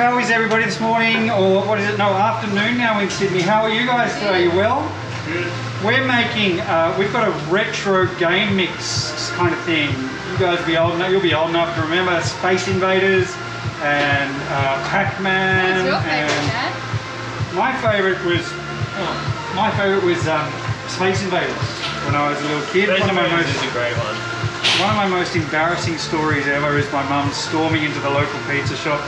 how is everybody this morning, or what is it, no, afternoon now in Sydney? How are you guys today? Are you well? Good. We're making, we've got a retro game mix kind of thing. You guys will be old enough, you'll be old enough to remember Space Invaders and Pac-Man. What's your favourite, Dad? My favourite was Space Invaders when I was a little kid. Space Invaders is a great one. One of my most embarrassing stories ever is my mum storming into the local pizza shop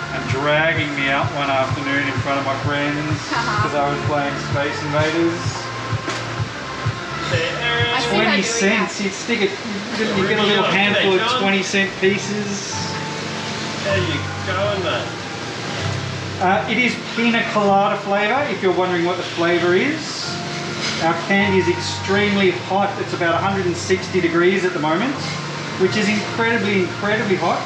and dragging me out one afternoon in front of my friends because I was playing Space Invaders. 20 cents, you'd stick it, you get a little handful of 20-cent pieces. There you go, mate. It is Pina Colada flavour, if you're wondering what the flavour is. Our candy is extremely hot. It's about 160 degrees at the moment, which is incredibly hot.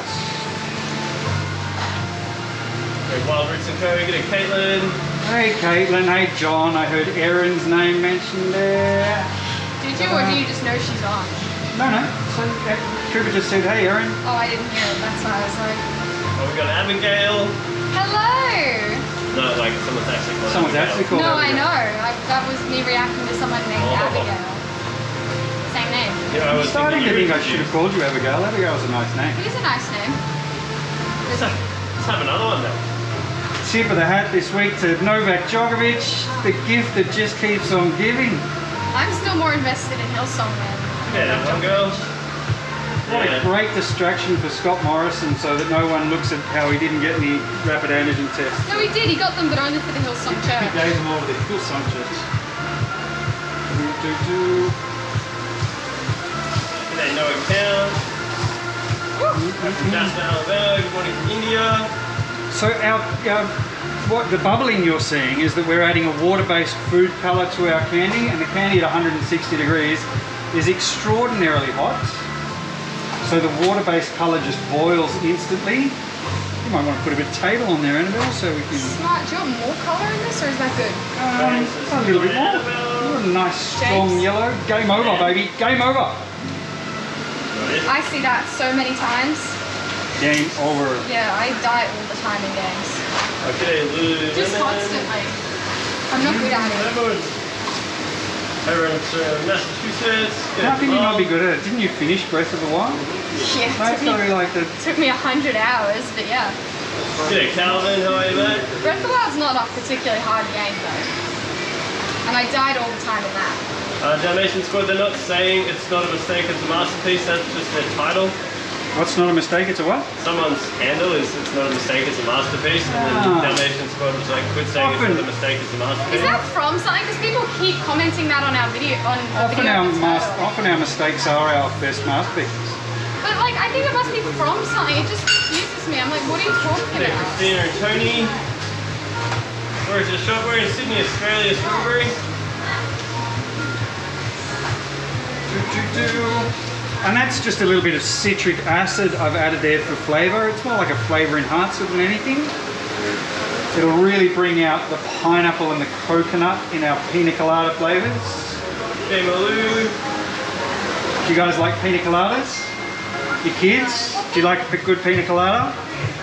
Okay, Wild Roots and Co. Get it, Caitlin. Hey Caitlin, hey John. I heard Erin's name mentioned there. Did you, or do you just know she's on? No. So Trevor just said, hey Erin. Oh, I didn't hear it. That's why I was like... Oh, we got Abigail. Hello! No, like someone's actually called Someone's actually called No, Abigail. I know. That was me reacting to someone named Abigail. Same name. Yeah, I I'm was starting to think I you. should have called you Abigail. Abigail's a nice name. It is a nice name. Let's have another one then. Tip of the hat this week to Novak Djokovic, the gift that just keeps on giving. I'm still more invested in Hillsong than Yeah, that one girl. What a great distraction for Scott Morrison so that no one looks at how he didn't get any rapid antigen tests. No, he did. He got them, but only for the Hillsong He Church. gave them all to the Hillsong Church. G'day, Noah Town. Just Alabama. Good morning from India. So what the bubbling you're seeing is that we're adding a water-based food colour to our candy, and the candy at 160 degrees is extraordinarily hot. So the water-based colour just boils instantly. You might want to put a bit of table on there, Annabelle, so we can... Smart. Do you want more colour in this, or is that good? A little bit more. A nice strong yellow. Game over, baby. Game over. I see that so many times. Game over. Yeah, I die all the time in games. Okay, Lou. Just constantly. I'm not good at it. Over in Massachusetts. How can you not be good at it? Didn't you finish Breath of the Wild? Yeah, That's got to be like the... took me 100 hours, but yeah. G'day, Calvin. How are you, mate? Breath of the Wild's not a particularly hard game though. And I died all the time in that. Dalmatian Squad, they're not saying it's not a mistake, it's a masterpiece, that's just their title. What's not a mistake? It's a what? Someone's handle is it's not a mistake, it's a masterpiece, and then Dalmatian Squad was like, quit saying it's not a mistake, it's a masterpiece. Is that from something? Because people keep commenting that on our video, on the video. Often our mistakes are our best masterpieces. But like, I think it must be from something. It just confuses me. I'm like, what are you talking Hey, about? Christina and Tony. Where's the shop? We're in Sydney, Australia, Strawberry. And that's just a little bit of citric acid I've added there for flavour. It's more like a flavour enhancer than anything. It'll really bring out the pineapple and the coconut in our Pina Colada flavours. Hey, Malou. Do you guys like Pina Coladas? Your kids? Do you like a good Pina Colada?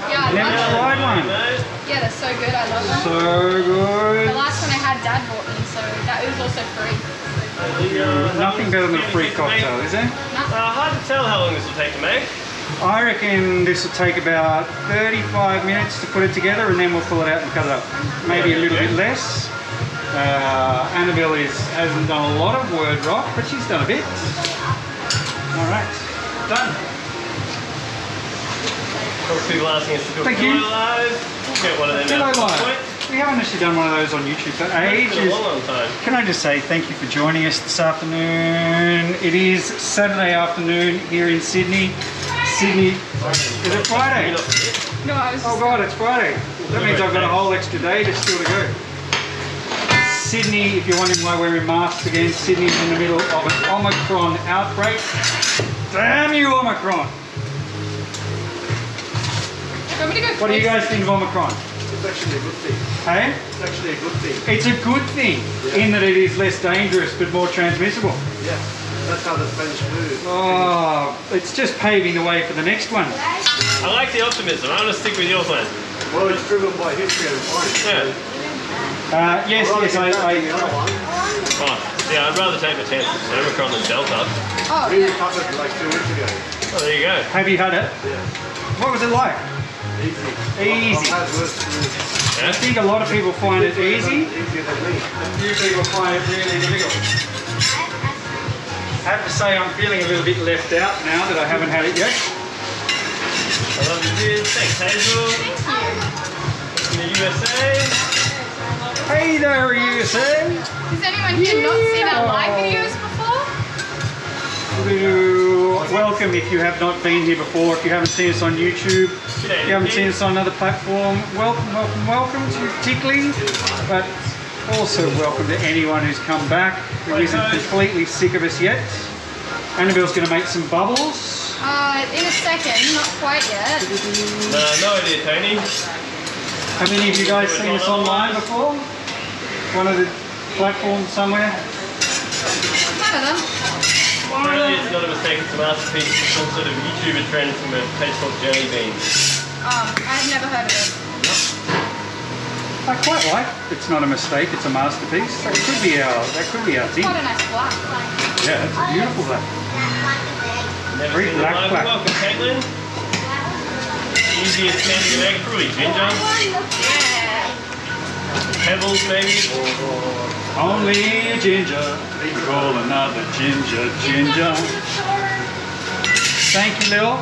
Yeah, I Never love tried them. one. Yeah, they're so good. I love them. So good. The last one I had, Dad bought me, so that was also free. Nothing better than a free cocktail, is there? Hard to tell how long this will take to make. I reckon this will take about 35 minutes to put it together, and then we'll pull it out and cut it up. Maybe a little bit less. Annabelle hasn't done a lot of word rock, but she's done a bit. Alright, done. A couple of people asking us to do a Thank you. Pillow Live. We'll get one of them Pillow out at some Live. point. We haven't actually done one of those on YouTube for ages. It's been a long time. Can I just say thank you for joining us this afternoon. It is Saturday afternoon here in Sydney. Sydney, is it Friday? No, I was. Oh God, it's Friday. That means I've got a whole extra day to still to go. Sydney, if you're wondering why we're in masks again, Sydney's in the middle of an Omicron outbreak. Damn you, Omicron! What do you guys think of Omicron? It's actually a good thing. Hey? It's actually a good thing. It's a good thing in that it is less dangerous but more transmissible. Yeah. That's how the Spanish flu. Oh, it's just paving the way for the next one. I like the optimism. I'm going to stick with your plan. Well, it's driven by history and wine. Yeah. Yes, yes, The other one. Oh, yeah, I'd rather take the chance of Omicron than Delta. Oh, We yeah. cut it like 2 weeks ago. Oh, there you go. have you had it? Yeah. What was it like? Easy. Easy. I've had worse foods. I think a lot of people find it easy. Easier than me. A few people find it really difficult. I have to say I'm feeling a little bit left out now that I haven't had it yet. I love your beard. Thanks, Hazel. Thank you. From the USA. Hey there, USA! Has anyone here not seen our live videos before? Welcome if you have not been here before, if you haven't seen us on YouTube, if you haven't seen us on another platform, welcome, welcome, welcome to Tickling, but also welcome to anyone who's come back who isn't completely sick of us yet. Annabelle's going to make some bubbles. In a second, not quite yet. No idea, Tony. Have any of you guys seen us online before? One of the platforms somewhere? None of them. Apparently it's not a mistake, it's a masterpiece. It's some sort of YouTuber trend from a place called Jelly Beans. I've never heard of it. I quite like It's Not a Mistake, It's a Masterpiece. That could be our thing. Quite a nice black. Yeah, it's a beautiful black. Never Very seen black, it live. black. Welcome, Caitlin. Easiest candy to make, probably ginger. Yeah. Pebbles, maybe. Only ginger, they call another ginger. Thank you, Lil.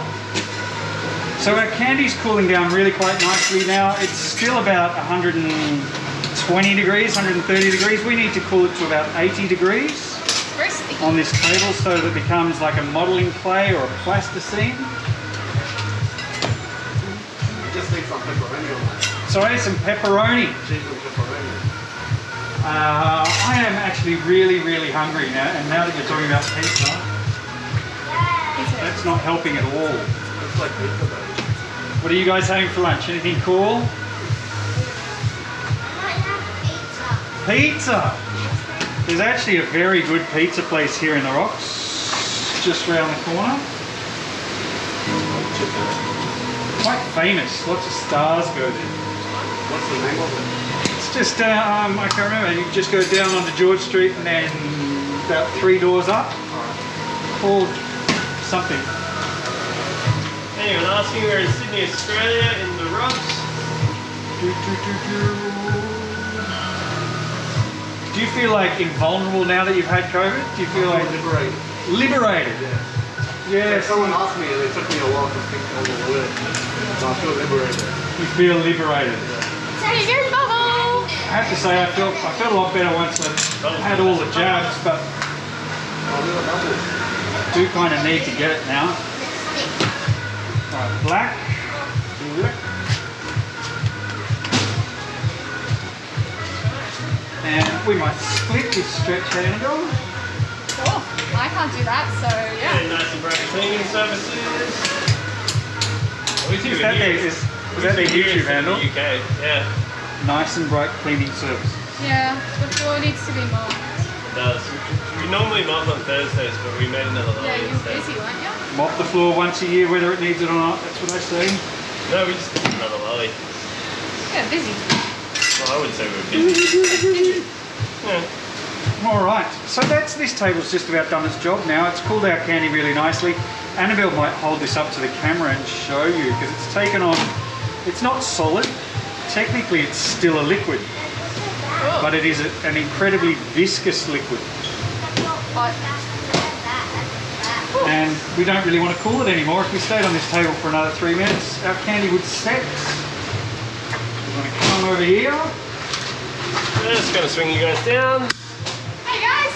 So our candy's cooling down really quite nicely now. It's still about 120 degrees, 130 degrees. We need to cool it to about 80 degrees Very sticky. on this table so that it becomes like a modelling clay or a plasticine. Just need some pepperoni on that. So I need some pepperoni. Cheese and pepperoni. I am actually really, really hungry now, and now that you're talking about pizza, that's not helping at all. It's like pizza though. What are you guys having for lunch? Anything cool? Pizza! There's actually a very good pizza place here in the Rocks, just round the corner. Quite famous, lots of stars go there. What's the name of it? It's just, I can't remember, you just go down onto George Street and then about 3 doors up, called something. Anyone asking, we're in Sydney, Australia, in the Rocks. Do you feel like invulnerable now that you've had COVID? Do you feel like liberated? Liberated? Yeah. Yes. Someone asked me and it took me a while to think of the word. So I feel liberated. You feel liberated. There you go, bubble. I have to say I felt a lot better once I had all the jabs, but I'll do a bubble. do kind of need to get it now. Right, black. And we might split this stretch handle. Cool. I can't do that, so Yeah, yeah. nice and bright cleaning services. Is that their YouTube handle? In the UK, yeah. Nice and bright cleaning service. Yeah, the floor needs to be mopped. It does. We normally mop on Thursdays, but we made another Yeah, lolly you were instead. busy, weren't you? Mop the floor once a year, whether it needs it or not. That's what I say. No, we just did another lolly. Yeah, busy. Well, I would say we're busy. Yeah. All right. So this table's just about done its job now. It's cooled our candy really nicely. Annabelle might hold this up to the camera and show you because it's taken on. It's not solid. Technically, it's still a liquid, but it is an incredibly viscous liquid. Hot. And we don't really want to cool it anymore. If we stayed on this table for another 3 minutes, our candy would set. We're going to come over here. Just gonna swing you guys down. Hey guys!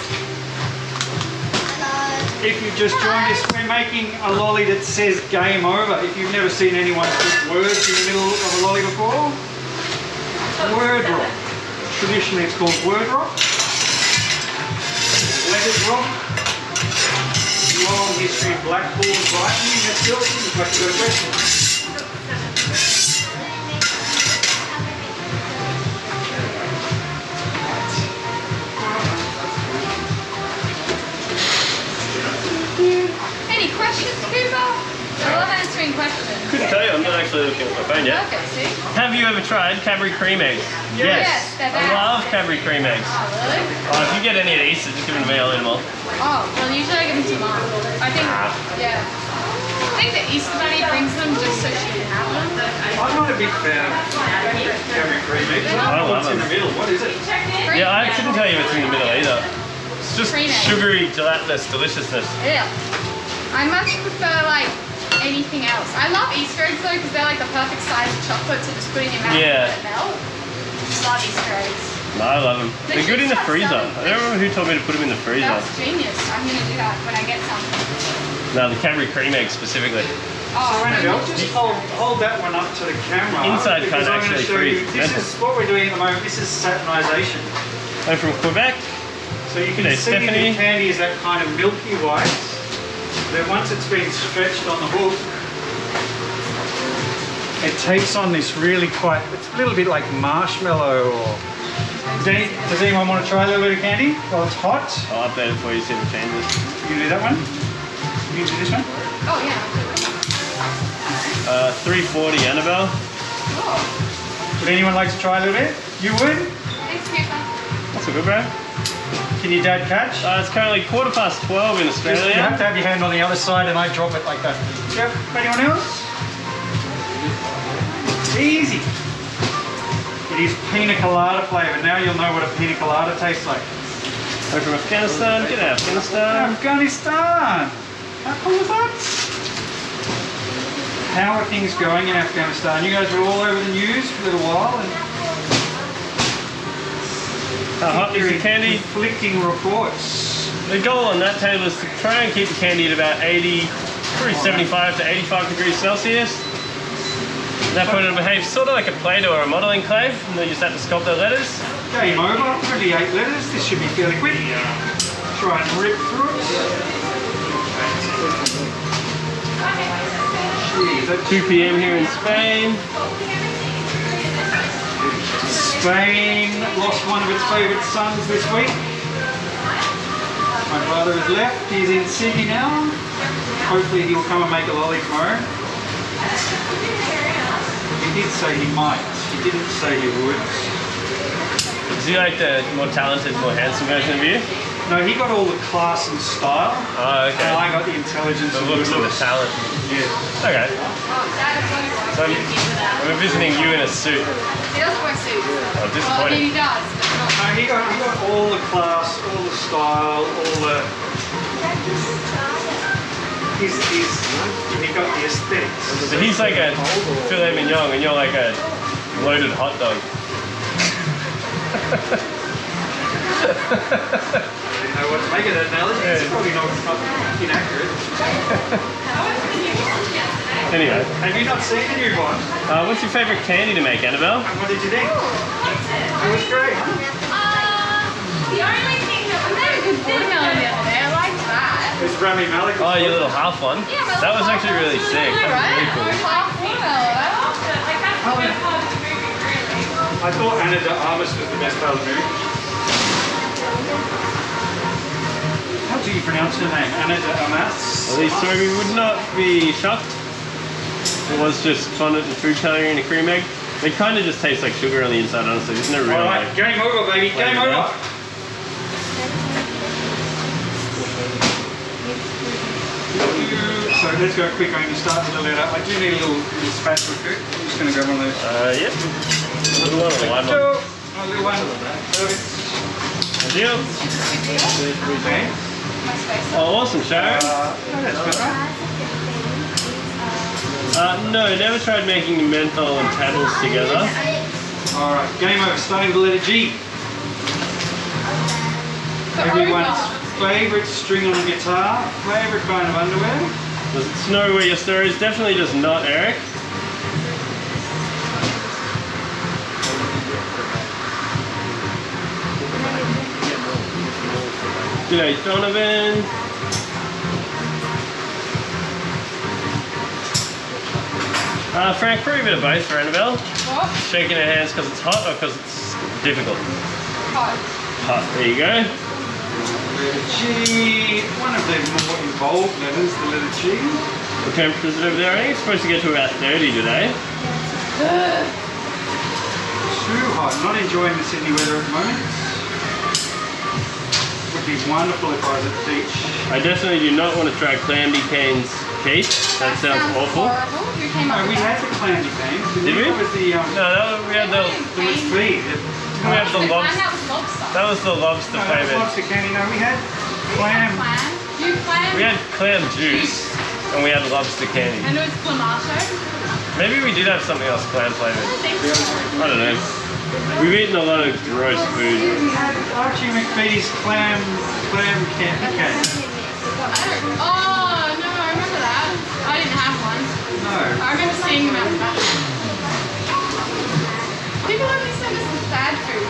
If you've just joined us, we're making a lolly that says game over. If you've never seen anyone put words in the middle of a lolly before, word rock. Traditionally it's called word rock. Legged rock. Long history of blackboard writing. That's yours. You've got to go to question. Any questions, Cooper? I love answering questions. Couldn't tell you, I'm not actually actually looking at my phone yet. Okay, see? Have you ever tried Cadbury cream eggs? Yes, they're I best. love Cadbury cream eggs. Oh, really? Oh, if you get any at Easter, just give them to me, I'll eat them all. Oh, well, usually I give them to Mum. I think, yeah. I think the Easter Bunny brings them just so she can have them. I'm not a big fan of Cadbury cream eggs. I love What's in the them. middle? What is it? Yeah, I couldn't tell you what's in the middle either. It's just Cream egg. sugary, gelatinous deliciousness. Yeah. I much prefer like anything else. I love Easter eggs though because they're like the perfect size of chocolate to just put in your mouth Yeah. and let it melt. Love Easter eggs. No, I love them. They They're good in should the start freezer. selling- I don't remember who told me to put them in the freezer. That's genius. I'm gonna do that when I get some. No, the Cadbury cream eggs specifically. Oh, Annabelle, just hold that one up to the camera. Inside because can't I'm gonna actually show you- freeze. This is what we're doing at the moment. This is satinization. I'm from Quebec. So you can G'day, see Stephanie. the candy is that kind of milky white. Then once it's been stretched on the hook, it takes on this really quite, it's a little bit like marshmallow or... Does anyone want to try a little bit of candy while it's hot? I'll update it for you, see if it changes. You can do that one? You can do this one? Oh yeah. 340 Annabelle. Oh. Would anyone like to try a little bit? You would? Thanks, Kiefer. That's a good bro. Can your dad catch? It's currently 12:15 in Australia. You have to have your hand on the other side and I drop it like that. Yep. Anyone else? Easy. It is Pina Colada flavour. Now you'll know what a Pina Colada tastes like. We're from Afghanistan. Get out, Afghanistan. Afghanistan. How cool is that? How are things going in Afghanistan? You guys were all over the news for a little while and How hot is the candy? conflicting reports. The goal on that table is to try and keep the candy at about 80, probably 75 to 85 degrees Celsius. At that point it'll behave sort of like a Play-Doh or a modelling clay, and then you just have to sculpt the letters. Game over. 28 letters. This should be fairly quick. Try and rip through it. Jeez, that 2 p.m. here in Spain. Spain lost one of its favourite sons this week. My brother has left. He's in Sydney now. Hopefully he'll come and make a lolly tomorrow. He did say he might. He didn't say he would. Is he like the more talented, more handsome version of you? No, he got all the class and style. Oh, And okay. I got the intelligence The and looks good and the looks. talent. Yeah. Okay. Oh, Dad is one. So I'm visiting you in a suit. He doesn't wear suits. Oh, Well, I mean, disappointing. he does, but not. No, he got all the class, all the style, all the... He got the aesthetics. So he's like a filet mignon and you're like a loaded hot dog. I didn't know what to make of that analogy. It's probably not inaccurate. Anyway, Have you not seen the new one? what's your favourite candy to make, Annabelle? And what did you think? It was great. The only thing that was a good watermelon the other day, I liked that. It was Rami Malek. Oh, your little half one? Yeah, my That was little actually really sick. That was Right? really cool. Half watermelon. I loved it. Like, that's the best part of the movie, really. I thought Anna de Armas was the best part of the movie. How do you pronounce her name? Anna de Armas? At least Toby would not be shocked. It was just fondant and food colouring and a cream egg. They kind of just taste like sugar on the inside, honestly. There's no real Alright, like... game over, baby. Game Flavor over. now. So let's go quick. I'm going to start with the letter. I do need a little spatula quick. I'm just going to grab one of those. Yep. Little one or the wide one? Go. A little one. Perfect. Thank you. Okay. My space. Oh, awesome, Sharon. That's better. No, never tried making menthol and paddles together. Alright, game over. Starting with the letter G. Everyone's favourite string on a guitar, favourite kind of underwear. Does it snow where your store is? Definitely does not, Eric. G'day, Donovan. Frank, probably a bit of both for Annabelle. What? Shaking her hands because it's hot or because it's difficult? Hot. Hot, there you go. Letter G. One of the more involved letters, the letter G. What temperature is it over there? I think it's supposed to get to about 30 today. Too hot. Not enjoying the Sydney weather at the moment. Would be wonderful if I was at the beach. I definitely do not want to try clamby canes cake. That sounds awful. Horrible. Who came up No, we with had that? the clammy canes. Did we? That was the No, we had the feed. we had the The clam, lobster. that was lobster. That was the lobster No, that was flavored. lobster candy. No, we had Clam. clam. You clam. We had clam juice and we had lobster candy. And it was clamato. Maybe we did have something else clam flavored. I think so. I don't know. We've eaten a lot of gross food. We had Archie McPhee's clam candy cake. Oh, no, I remember that. I didn't have one. No. I remember seeing them out the back. People only send us the bad food.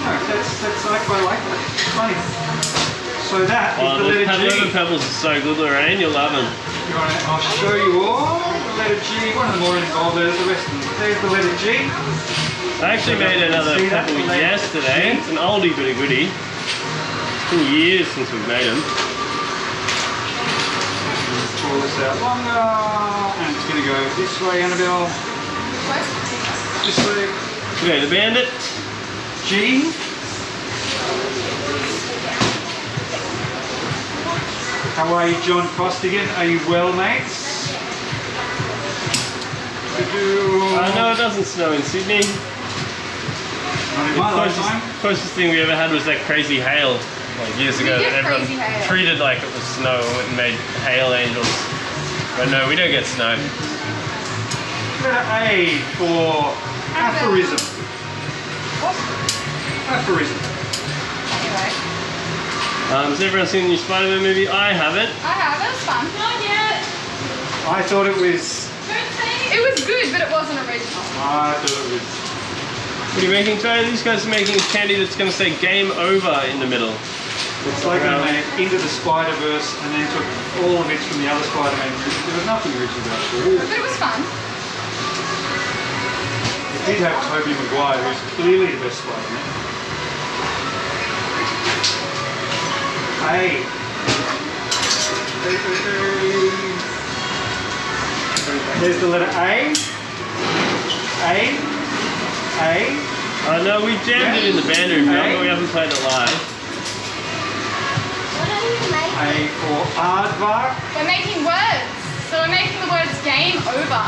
No, that's like I like that. It's funny. So that is Oh, the those letter lemon G. pebbles are so good, Lorraine. You'll love them. I'll show you all the letter G. One of the more involved letters, the rest of them. There's the letter G. I actually made another See that? pebble yesterday. It's an oldie but a goodie. It's been years since we've made them. Pull this out longer, and it's going to go this way, Annabelle. This way. Okay, the bandit. G. How are you, John Costigan? Are you well, mates? I know it doesn't snow in Sydney. Not in The my lifetime. closest thing we ever had was that crazy hail, like years ago. We get Everyone crazy hail. treated like it was snow and made hail angels. But no, we don't get snow. Letter A for aphorism. Aphorism. Anyway, Has everyone seen the new Spider-Man movie? I haven't. I have. It was fun. Not yet. I thought it was. It was good, but it wasn't original. I thought it was. What are you making today? These guys are making a candy that's going to say game over in the middle. It's like when they Into the Spider-Verse and then took all of it from the other Spider-Man movies. There was nothing original about it. But it was fun. It did have Tobey Maguire, who's clearly the best Spider-Man. A. There's the letter A. No, we jammed it in the band room, but we haven't played it live. A for aardvark. We're making words. So we're making the words game over.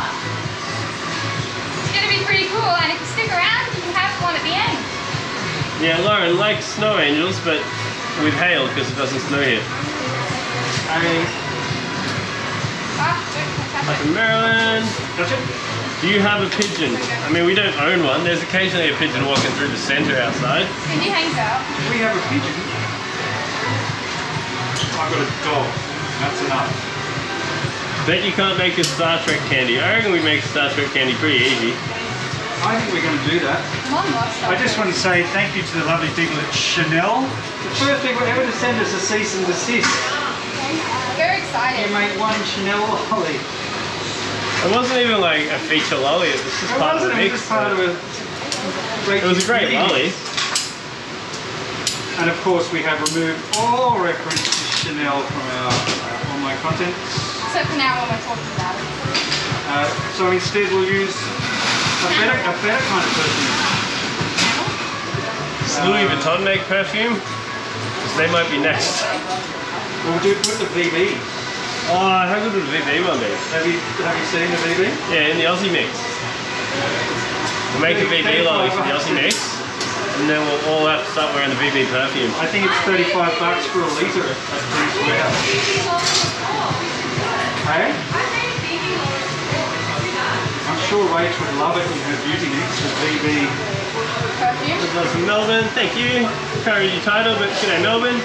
It's going to be pretty cool, and if you stick around, you can have one at the end. Yeah, Lauren likes snow angels, but with hail because it doesn't snow here. Up in Maryland. Touch it. Do you have a pigeon? I mean, we don't own one. There's occasionally a pigeon walking through the centre outside. Cindy hangs out. We have a pigeon. I've got a dog. That's enough. Bet you can't make a Star Trek candy. I reckon we make Star Trek candy pretty easy. I think we're going to do that. Mom loves stuff. I just want to say thank you to the lovely people at Chanel. The first people ever to send us a cease and desist. Very You excited. make one Chanel lolly. It wasn't even like a feature lolly. It was just It part of the wasn't, it mix. was just part of a great It was a great mix. lolly. And of course we have removed all reference to Chanel from our online content. Except for now when we're talking about it. So instead we'll use a better kind of perfume. Does Louis Vuitton make perfume? 'Cause they might be next. We'll do put the VB. Oh, how good would the VB one be? Have you seen the VB? Yeah, in the Aussie mix. We'll make a VB lolly for the Aussie mix, and then we'll all have to start wearing the VB perfume. I think it's $35 for a litre at Prince Warehouse. Hey? I'm sure Rach would love it in her beauty mix, the VB. Perfume. This one's from Melbourne, thank you. Encourage your title, but g'day Melbourne.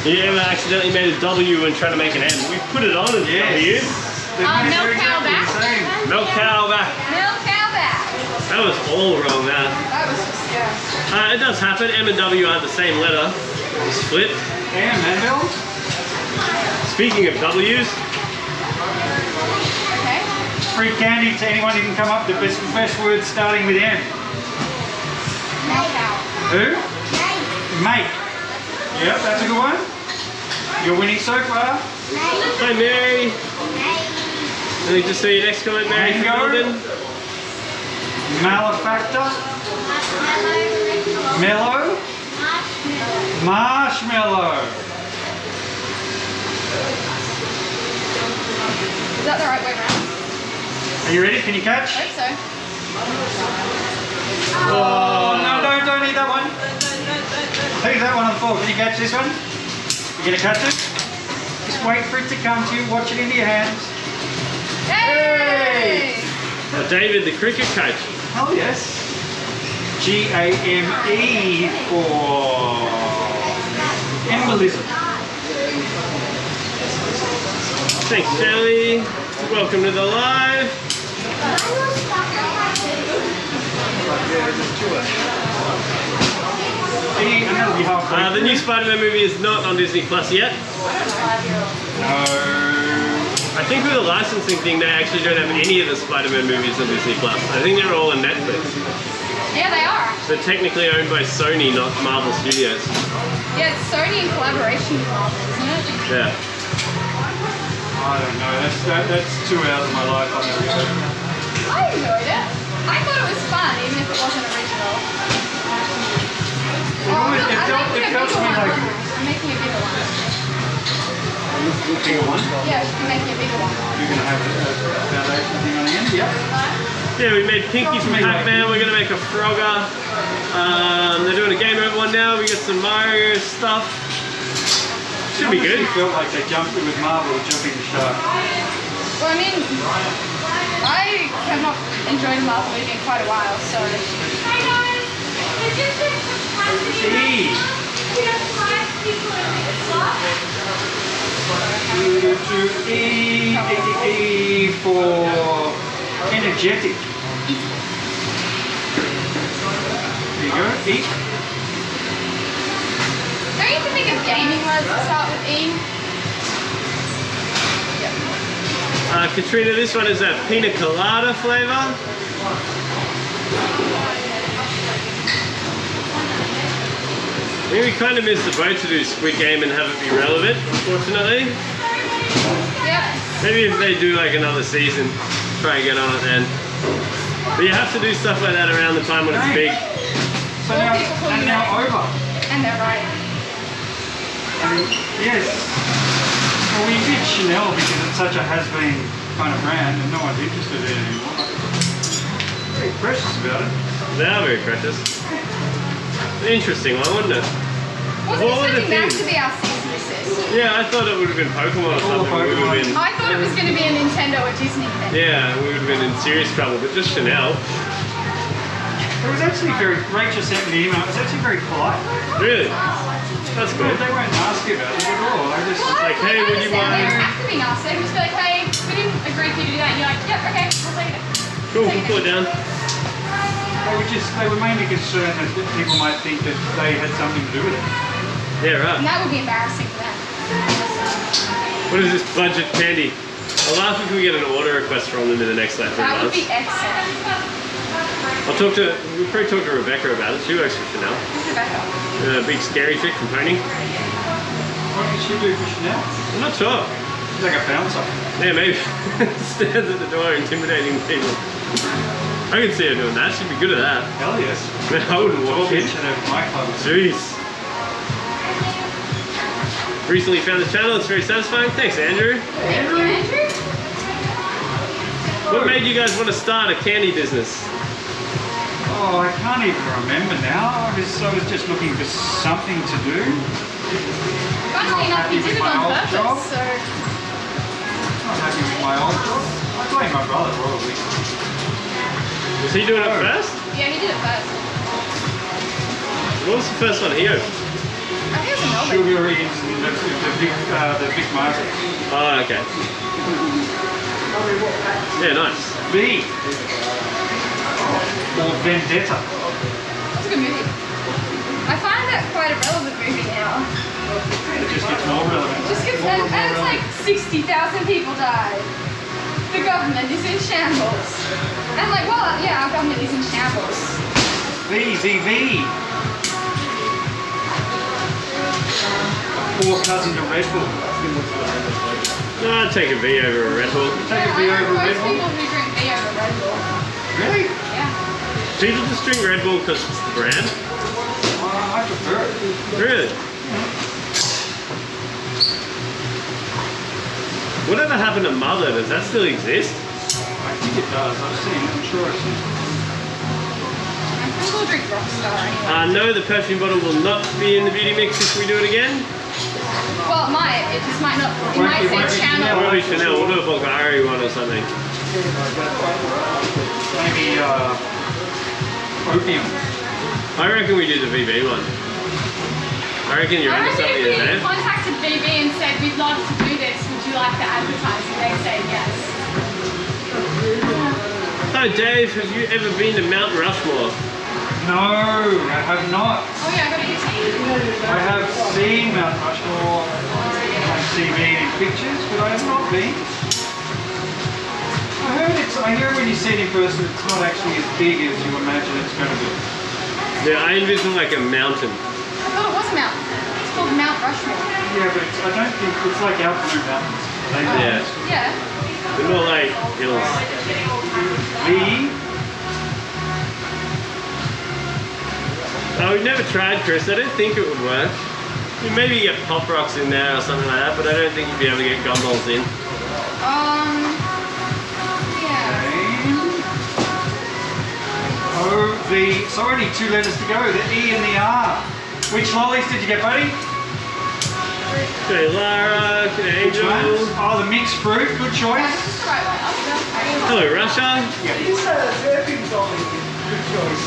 Have you ever accidentally made a W and tried to make an M? We put it on as a W. Milk cow back. Milk cow back. Milk cow back. That was all wrong, that. That was just, yeah. It does happen. M and W aren't the same letter. It's split. And Annabelle? Speaking of W's, Okay. Free candy to anyone who can come up with the best word starting with M. Milk cow. Who? Make. Yep, that's a good one. You're winning so far. Hi, Mary. Let me just see your next comment, Mary. Mango. Malefactor. Mellow. Marshmallow. Is that the right way around? Are you ready? Can you catch? I hope so. Oh, no, don't eat that one. Take that one on the floor. Can you catch this one? You gonna catch it? Just wait for it to come to you. Watch it into your hands. Hey! David, the cricket coach. Oh yes. G-A-M-E for embolism. Thanks, Shelley. Welcome to the live. The new Spider-Man movie is not on Disney Plus yet. No. I think with the licensing thing, they actually don't have any of the Spider-Man movies on Disney Plus. I think they're all on Netflix. Yeah, they are. They're technically owned by Sony, not Marvel Studios. Yeah, it's Sony in collaboration with Marvel, isn't it? Yeah. I don't know. That's 2 hours of my life on that show. I enjoyed it. I thought it was fun, even if it wasn't original. I'm making a bigger one. Bigger one? Yeah, I'm making a bigger one. You're going to have a foundation thing on the end? Yeah. Yeah, we made Pinky from Pac-Man. We're going to make a Frogger. They're doing a Game Over one now. We got some Mario stuff. Should be good. It felt like they jumped it with Marvel jumping the shark. Well, I mean, I have not enjoyed a Marvel movie in quite a while, so... Hey guys! E. E for energetic. There you go, E. Don't you think of gaming words that start with E? Katrina, this one is a Pina Colada flavor. I think we kind of missed the boat to do Squid Game and have it be relevant, unfortunately. Yep. Maybe if they do like another season, try and get on it then. But you have to do stuff like that around the time when it's big. So now over. And they're right. Yes. Well, we did Chanel because it's such a has-been kind of brand and no one's interested in it anymore. Very precious about it. They are very precious. Interesting one, wouldn't it? Wasn't expecting that to be our cease and desist. Yeah, I thought it would have been Pokemon or something. We would have been, I thought it was going to be a Nintendo or Disney thing. yeah, we would have been in serious trouble, but just Chanel. It was actually Rachel sent me the email, it was actually very polite. Really? That's good. They weren't nasty about it at all. They just Well, like, hey, would you They mind? don't have to be nasty. They just be like, hey, we didn't agree for you to do that. And you're like, yep, okay, I'll take it. Cool, we'll put it down. they were mainly concerned that people might think that they had something to do with it. Yeah, right. And that would be embarrassing for them. What is this budget candy? I'll laugh if we get an order request from them in the next like 3 That would months. be excellent. We'll probably talk to Rebecca about it. She works for Chanel. Who's Rebecca? Big scary chick from Pony. What did she do for Chanel? I'm not sure. She's like a bouncer. Yeah, maybe. Stands at the door intimidating people. I can see her doing that. She'd be good at that. Hell yes. Man, I wouldn't walk in. Mention of my club. Jeez. Recently found the channel. It's very satisfying. Thanks, Andrew. Thank you, Andrew. What made you guys want to start a candy business? Oh, I can't even remember now. I was just looking for something to do. Funnily enough, he did it on Job. purpose, so... Not happy with my old job. I blame my brother probably. Was he doing it first? Yeah, he did it first. What was the first one he opened? I think it was in Melbourne. Sugar in the big market. Oh, okay. Yeah, nice. B. Or Vendetta. That's a good movie. I find that quite a relevant movie now. It just gets more relevant. Just gets, and it's like 60,000 people died. The government is in shambles. And like, well, yeah, our government is in shambles. VVV. Four cousin to Red Bull. No, I'd take a V over a Red Bull. Take a I V know over Red most Bull. people who drink beer over Red Bull. Really? Yeah. People just drink Red Bull because it's the brand. I prefer it. Really? Whatever happened to Mother? Does that still exist? I think it does. I've seen it. I'm sure I've seen it. And people drink Rockstar anyway. No, the perfume bottle will not be in the beauty mix if we do it again. Well, it might. It just might not. It might It won't say be channel. Probably Chanel. We'll do a Bulgari one or something. Maybe opium. I reckon we do the VB one. I reckon you're I onto reckon something if we there. contacted BB and said, we'd love to do this, would you like to advertise? And they say yes. Hi Dave, have you ever been to Mount Rushmore? No, I have not. Oh yeah, I got a new team. I have seen Mount Rushmore on TV and pictures, but I have not been. I hear when you see it in person, it's not actually as big as you imagine it's going to be. Yeah, I envision like a mountain. I thought it was a mountain. It's called Mount Rushmore. Yeah, but I don't think it's like our Blue Mountains. Yeah. Yeah. They're more like hills. We've never tried, Chris. I don't think it would work. You maybe get pop rocks in there or something like that, but I don't think you'd be able to get gumballs in. Yeah. So only 2 letters to go, the E and the R. Which lollies did you get, buddy? Okay, Lara, okay, Which ones? Angel. Oh, the mixed fruit, good Yeah, choice. it's the right way. Hello, Russia. You say that's everything's on it. Good choice.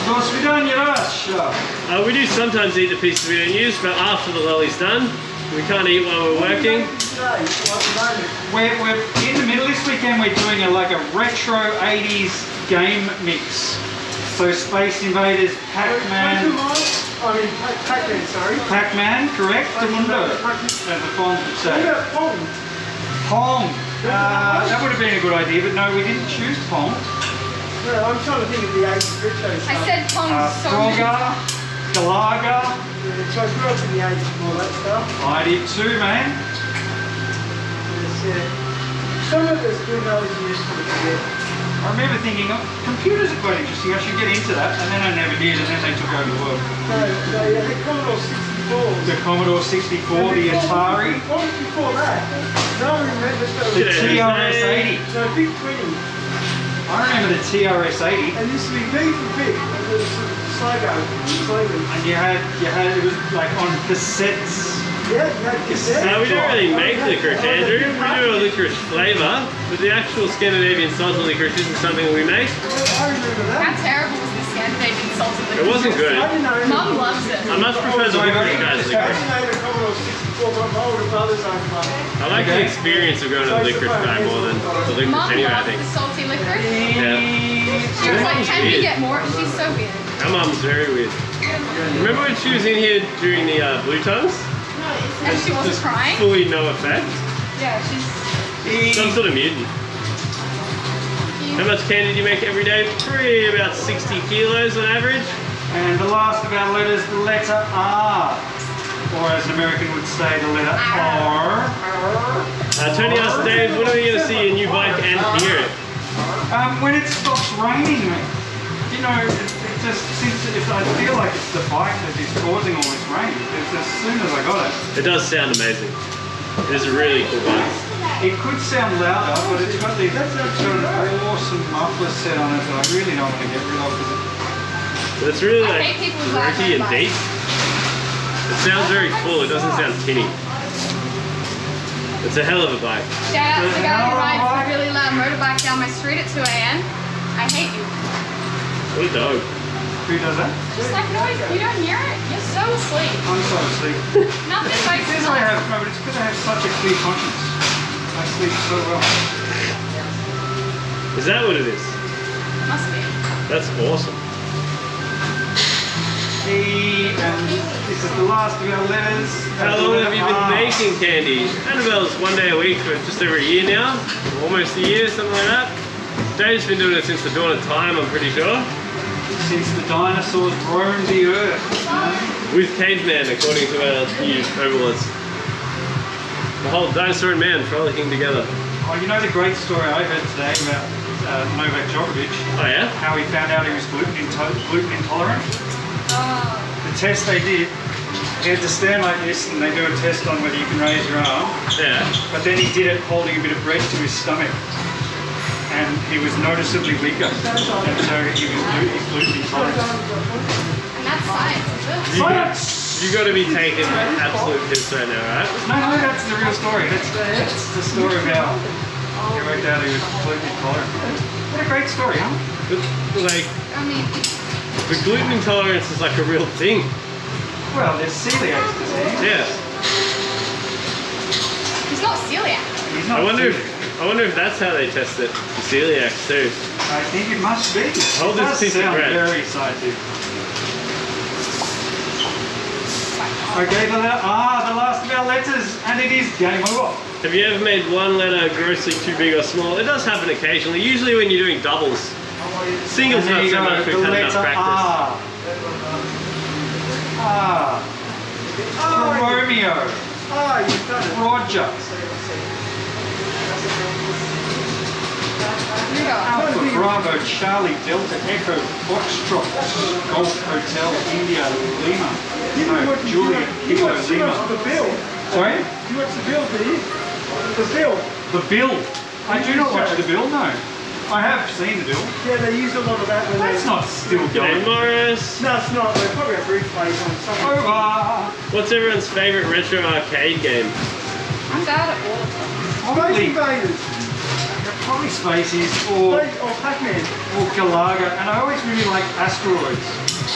До свидания, Russia. We do sometimes eat the pieces we don't use, but after the lolly's done, we can't eat while we're working. We're in the middle this weekend. We're doing like a retro 80s game mix. So Space Invaders, Pac-Man. Pac-Man, sorry. Pac-Man, correct? Mundo, as the Fonz would What say. about Pong? Pong. That would have been a good idea, but no, we didn't choose Pong. No, I'm trying to think of the 80s retro stuff. I said Pong's so many Frogger, times. Galaga. Yeah, so I grew up in the 80s and all that stuff. I did too, man. Yes, some of us do know you just want to forget. I remember thinking, oh, computers are quite interesting, I should get into that, and then I never did, and then they took over the world. No, the Commodore 64. The Commodore 64, the Atari, What was before that? No one remembers those. the TRS-80. No, Big 20. I remember the TRS-80, And this would be V for big. It was slogan. and you had, it was like on cassettes. Yeah, you had cassette. No, we don't really make licorice, Andrew. We do a licorice flavour, but the actual Scandinavian salted licorice isn't something we make. I remember How that. terrible was this Scandinavian salted It liquor? wasn't good. I didn't know. Mum loves it. I much prefer the licorice guy's I licorice. didn't know the Commodore 64, but my older brother's owned one. I like the experience of going to the licorice guy more than the licorice Mum anyway, I loves think. the salty licorice. Yeah. She was like, Mum's can we weird. get more? She's so weird. Our mum's very weird. Remember when she was in here during the Blue Tongues? And she wasn't Just crying? fully no effect. Yeah, she's... Some sort of mutant. How much candy do you make every day? Probably about 60 kilos on average. And the last of our letters, the letter R. Or as an American would say, the letter R. Tony asked Dave, when are we going to see a new bike and hear it? When it stops raining, mate. You know, it just seems to, if I feel like it's the bike that is causing all this rain. It's as soon as I got it. It does sound amazing. It is a really cool bike. It could sound louder, but it's got the an awesome muffler set on it that I really don't want to get rid of. But it's really I like hate people who laugh throaty at and bikes. deep. It sounds very full, it doesn't sound tinny. It's a hell of a bike. Shout out to the guy who rides a really loud motorbike down my street at 2 a.m. I hate you. What a dog. Who does that? Just like noise, you don't hear it? You're so asleep. I'm so asleep. Nothing makes Because I have, no, but it's because I have such a clear conscience. I sleep so well. Is that what it is? Must be. That's awesome. And this is the last of our letters. How long have you been making candy? Annabelle's 1 day a week for just over a year now. Almost a year, something like that. Dave's been doing it since the dawn of time, I'm pretty sure. Since the dinosaurs roamed the earth. With caveman, according to our new overlords. The whole dinosaur and man frolicking together. Oh, you know the great story I heard today about Novak Djokovic? Oh yeah? How he found out he was gluten intolerant. Oh. The test they did, he had to stand like this and they do a test on whether you can raise your arm. Yeah. But then he did it holding a bit of bread to his stomach. And he was noticeably weaker. And so he's gluten intolerant. And that's science, is it? Science! You got to be taking absolute piss right now, right? No, that's the real story. That's the story of how he worked out he was gluten intolerant. What a great story, huh? But, like, I mean, the gluten intolerance is like a real thing. Well, there's celiac disease. Yeah. he's not celiac. He's not I wonder celiac. if that's how they test it. The celiac too. I think it must be. Hold It this does piece of sound bread. very scientific. Okay, the last of our letters, and it is game over. Have you ever made one letter grossly too big or small? It does happen occasionally. Usually when you're doing doubles. Singles And there not you so go, much. We've the had enough letter practice. R. Romeo. You've done it. Roger. Alpha Bravo Charlie Delta Echo Foxtrot Golf Hotel India Lima. No, Juliet Kilo Lima. The bill. Sorry? You watch the bill, do you? The bill. The Bill. I do not watch The Bill, no. I have seen The Bill. Yeah, they use a lot of that when That's they... not still G'day going. Morris. No, it's not. They probably have replays on something. Over. What's everyone's favourite retro arcade game? I'm bad at all of them. Space Probably, Invaders. probably Spaces or Pac-Man. Galaga, and I always really like Asteroids.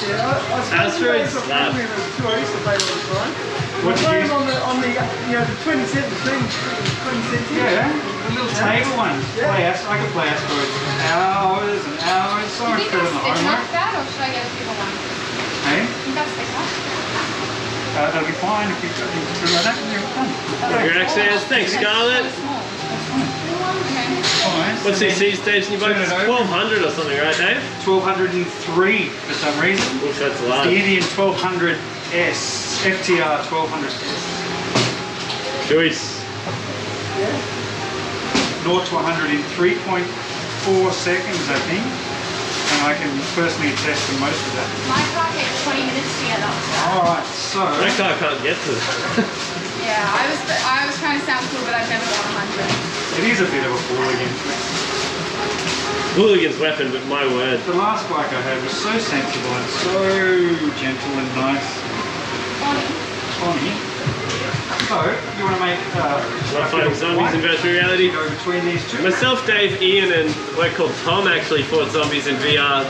Yeah, Asteroids slap. I used to play all the time. What I play did them you- on the the 20 cent machine. 20 cents. Yeah, the little table ones. Yeah. I could play Asteroids for hours and hours. So Do you much think better that's than thick enough, homework. Dad, or should I get a bigger one? Hey? Do you think that's thick enough? That'll be fine if you've got things like that and you're done. Congrats, Ange. Thanks, Scarlett. So small. Okay. Fine. What's And these then days in your book? turn It's it over. 1200 or something, right, Dave? 1203 for some reason. Oof, that's The large. Indian 1200S, FTR 1200S. Joyce. 0 to 100 in 3.4 seconds, I think. And I can personally attest to most of that. My car takes 20 minutes to get up to that. Alright, so My car can't get to that. Yeah, I was trying to sound cool, but I've never gone 100. it is a bit of a hooligan. Hooligan's weapon, but my word. The last bike I had was so sensible and so gentle and nice. Bonnie. So, you want to make Not fighting zombies in virtual reality. Go between these two. Myself, Dave, Ian, and a bloke called Tom actually fought zombies in VR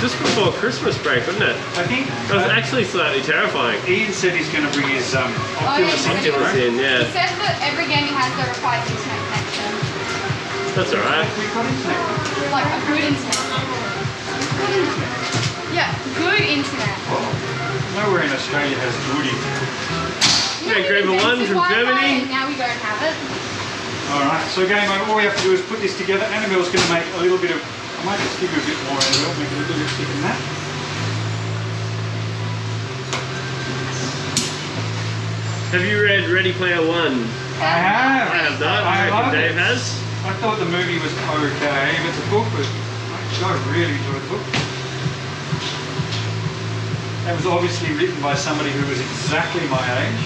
just before Christmas break, wasn't it? I think It was actually slightly terrifying. Ian said he's going to bring his Oculus yeah, into Oculus in, He yeah. says that every game he has that requires internet connection. That's alright. We've got internet. Like a good internet. Yeah, good internet. Well, nowhere in Australia has good internet. Yeah, Graver one from Germany. And now we don't have it. Alright, so game over. All we have to do is put this together. Annabelle's going to make a little bit of... I might just give you a bit more, Annabelle. Make it a little bit thicker than that. Have you read Ready Player One? I have. I have not. I I love reckon it. Dave has. I thought the movie was okay, but the book was... I really enjoyed the book. That was obviously written by somebody who was exactly my age.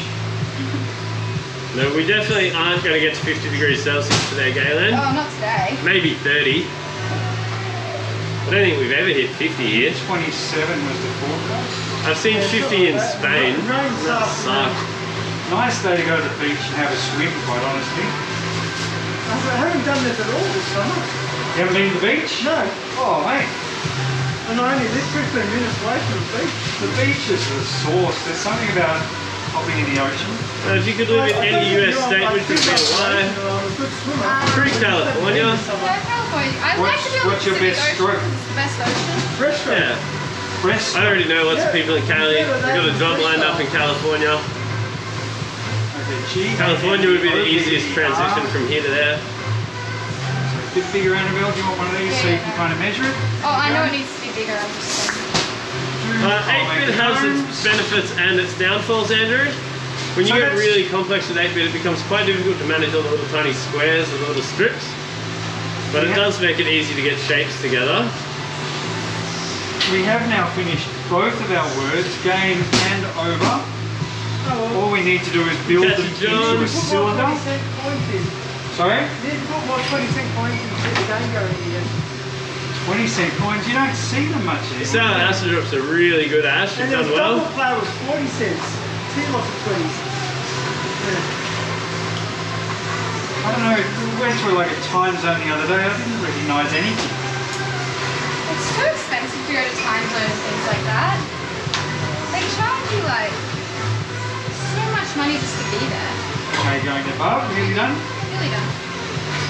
No, we definitely aren't going to get to 50 degrees Celsius today, Galen. Oh, not today. Maybe 30. I don't think we've ever hit 50 here. 27 was the forecast. I've seen 50 in Spain. That sucked. Nice day to go to the beach and have a swim, quite honestly. I haven't done this at all this summer. You haven't been to the beach? No. Oh, mate. And I only live 15 minutes away from the beach. The beach is the source. There's something about hopping in the ocean. If you could live in any US state, which would be Hawaii? I'm a good swimmer. Pretty California. Yeah, California. I'd like to be able What's to your Pacific best Ocean stroke? because it's the best ocean. Restaurant. Yeah. Breast. I already know lots of people in Cali. We've got a job lined up in California. Okay, G. California would be the easiest transition from here to there. So, a bit bigger, Annabelle. Do you want one of these so you can kind of measure it? Oh, I know it needs to be bigger. I'm just saying. 8-bit has its benefits and its downfalls, Andrew. When you So get that's- really complex with 8-bit, it becomes quite difficult to manage all the little tiny squares and the little strips. But it does make it easy to get shapes together. We have now finished both of our words, game and over. All we need to do is build Catch them it, John. into a cylinder. Sorry? You need to put more 20-cent coins in to get the game going again. 20-cent coins, you don't see them much here. So acid drops are really good, Ash. You've And done there's double well. play was 40 cents. Two lots of 20s. I don't know, we went through like a time zone the other day, I didn't recognise anything. It's too expensive to go to time zone and things like that. They charge you like so much money just to be there. Okay, going above, nearly done? Really done.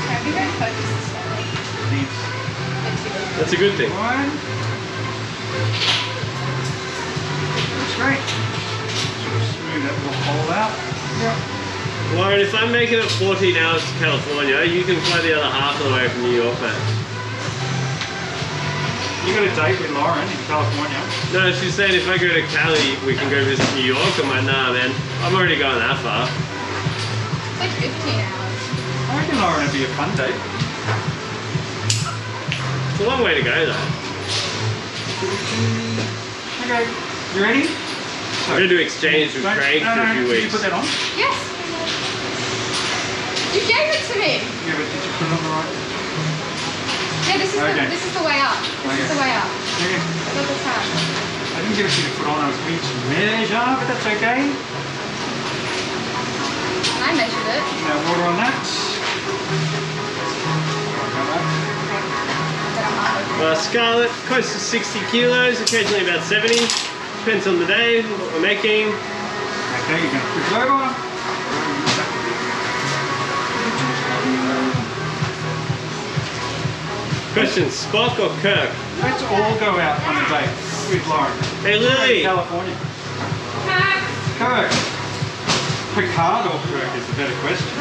Okay, we don't focus this way. Needs That's a good thing. one. That's great. Sort of smooth that little hole out. Yep. Lauren, if I'm making it 14 hours to California, you can fly the other half of the way from New York, mate. You got a date with Lauren in California? No, she's saying if I go to Cali, we can go visit New York. I'm like, nah, man, I'm already going that far. It's like 15 hours. I reckon Lauren would be a fun date. It's a long way to go, though. Okay, you ready? We're going to do exchange with Craig for a few Did you weeks. put that on? Yes. You gave it to me. Yeah, but did you put it on the right? Yeah, this is Okay. this is the way up. This is the way up. Okay. Look at that. I didn't give it to you to put on, I was going to measure, but that's okay. I measured it. Now water on that. Scarlet, close to 60 kilos, occasionally about 70. Depends on the day, what we're making. Okay, you're going to push it over. Question, Spock or Kirk? Let's all go out on a date with Lauren. Hey Lily! California. Kirk. Picard or Kirk is the better question.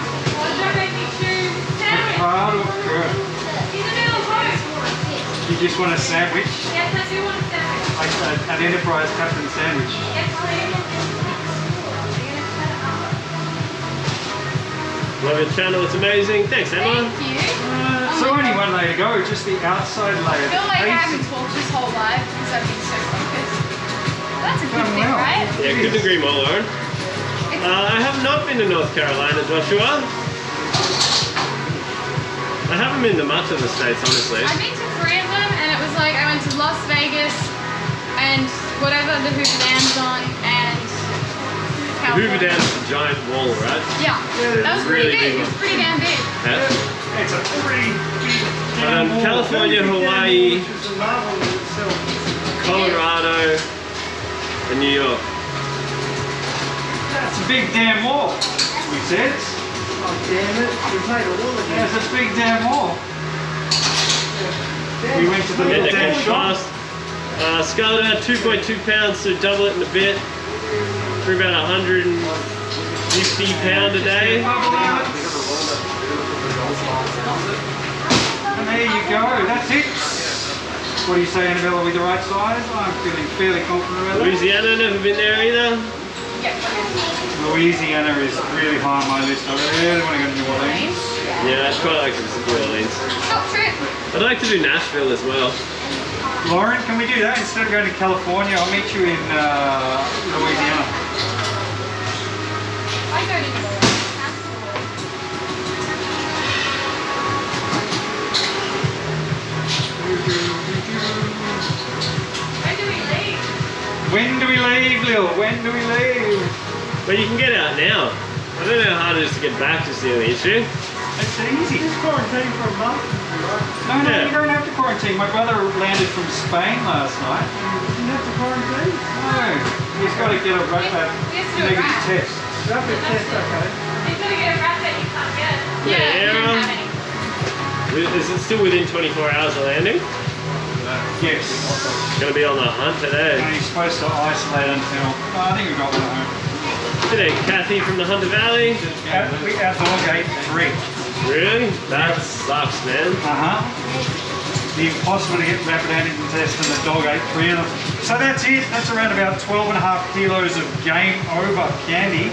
Picard or Kirk? You just want a sandwich? Yes, I do want a sandwich. Like an Enterprise Captain sandwich. Love your channel, it's amazing. Thanks, Emma. Thank you. So only one layer to go, just the outside layer. I feel like I Basic. haven't talked this whole life because I've been so focused. That's a good Done thing, well. right? Yeah, couldn't agree more, Lauren. I have not been to North Carolina, Joshua. I haven't been to much of the States, honestly. I've been to 3 of them, and it was like I went to Las Vegas and whatever the Hoover Dam's on, and Hoover California. Dam is a giant wall, right? Yeah, that was Really pretty big big. It was pretty damn big. Yeah. It's a pretty big California, Hawaii, Which is a marvel in itself. Colorado, and New York. That's a big damn wall, we said. Oh, damn it. We've made a wall again. That's a big damn wall. We went to the Yeah, little that damn came shop. fast. Scarlet about 2.2 pounds, so double it in a bit. For about 150 pound a day. And there you go, that's it. What do you say, Annabelle, are we the right size? I'm feeling fairly confident about that. Louisiana, never been there either. Yep. Louisiana is really high on my list. I really want to go to New Orleans. Yeah, I'd quite like to visit New Orleans. Short trip. I'd like to do Nashville as well. Lauren, can we do that? Instead of going to California, I'll meet you in Louisiana. I go to New Orleans. When do we leave? When do we leave, Lil? When do we leave? But you can get out now. I don't know how hard it is to get back, is the only issue. It's easy. Just quarantine for a month. No, Yeah. you don't have to quarantine. My brother landed from Spain last night. You didn't have to quarantine. No, he's got to get a We have to do a negative rat. test. Rapid test, okay. He's gonna get a rat that you can't get. Yeah, you don't Aaron. have any. Is it still within 24 hours of landing? Yes. Gonna be on the hunt today. And he's supposed to isolate until. I think we got one at home. Today, Kathy from the Hunter Valley. Our dog ate 3. Really? That sucks, man. Uh huh. the impossible to get rapid antigen test, and the dog ate 3 of them. So that's it. That's around about 12.5 kilos of game over candy.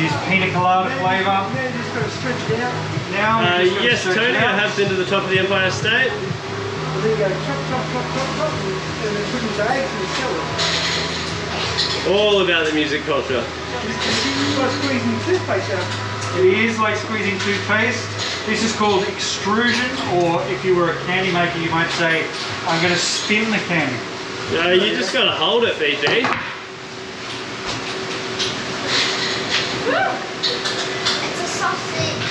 Is Pina Colada flavour. Yeah, you just got to stretch it out. Now, we're just gonna Yes, stretch it Tony, I out. have been to the top of the Empire State. And then you go chop, chop, chop, chop, chop, and then put his eggs and sell it. All about the music culture. It's like squeezing toothpaste out. It is like squeezing toothpaste. This is called extrusion, or if you were a candy maker, you might say, I'm going to spin the candy. You just got to hold it, BG. It's a sausage.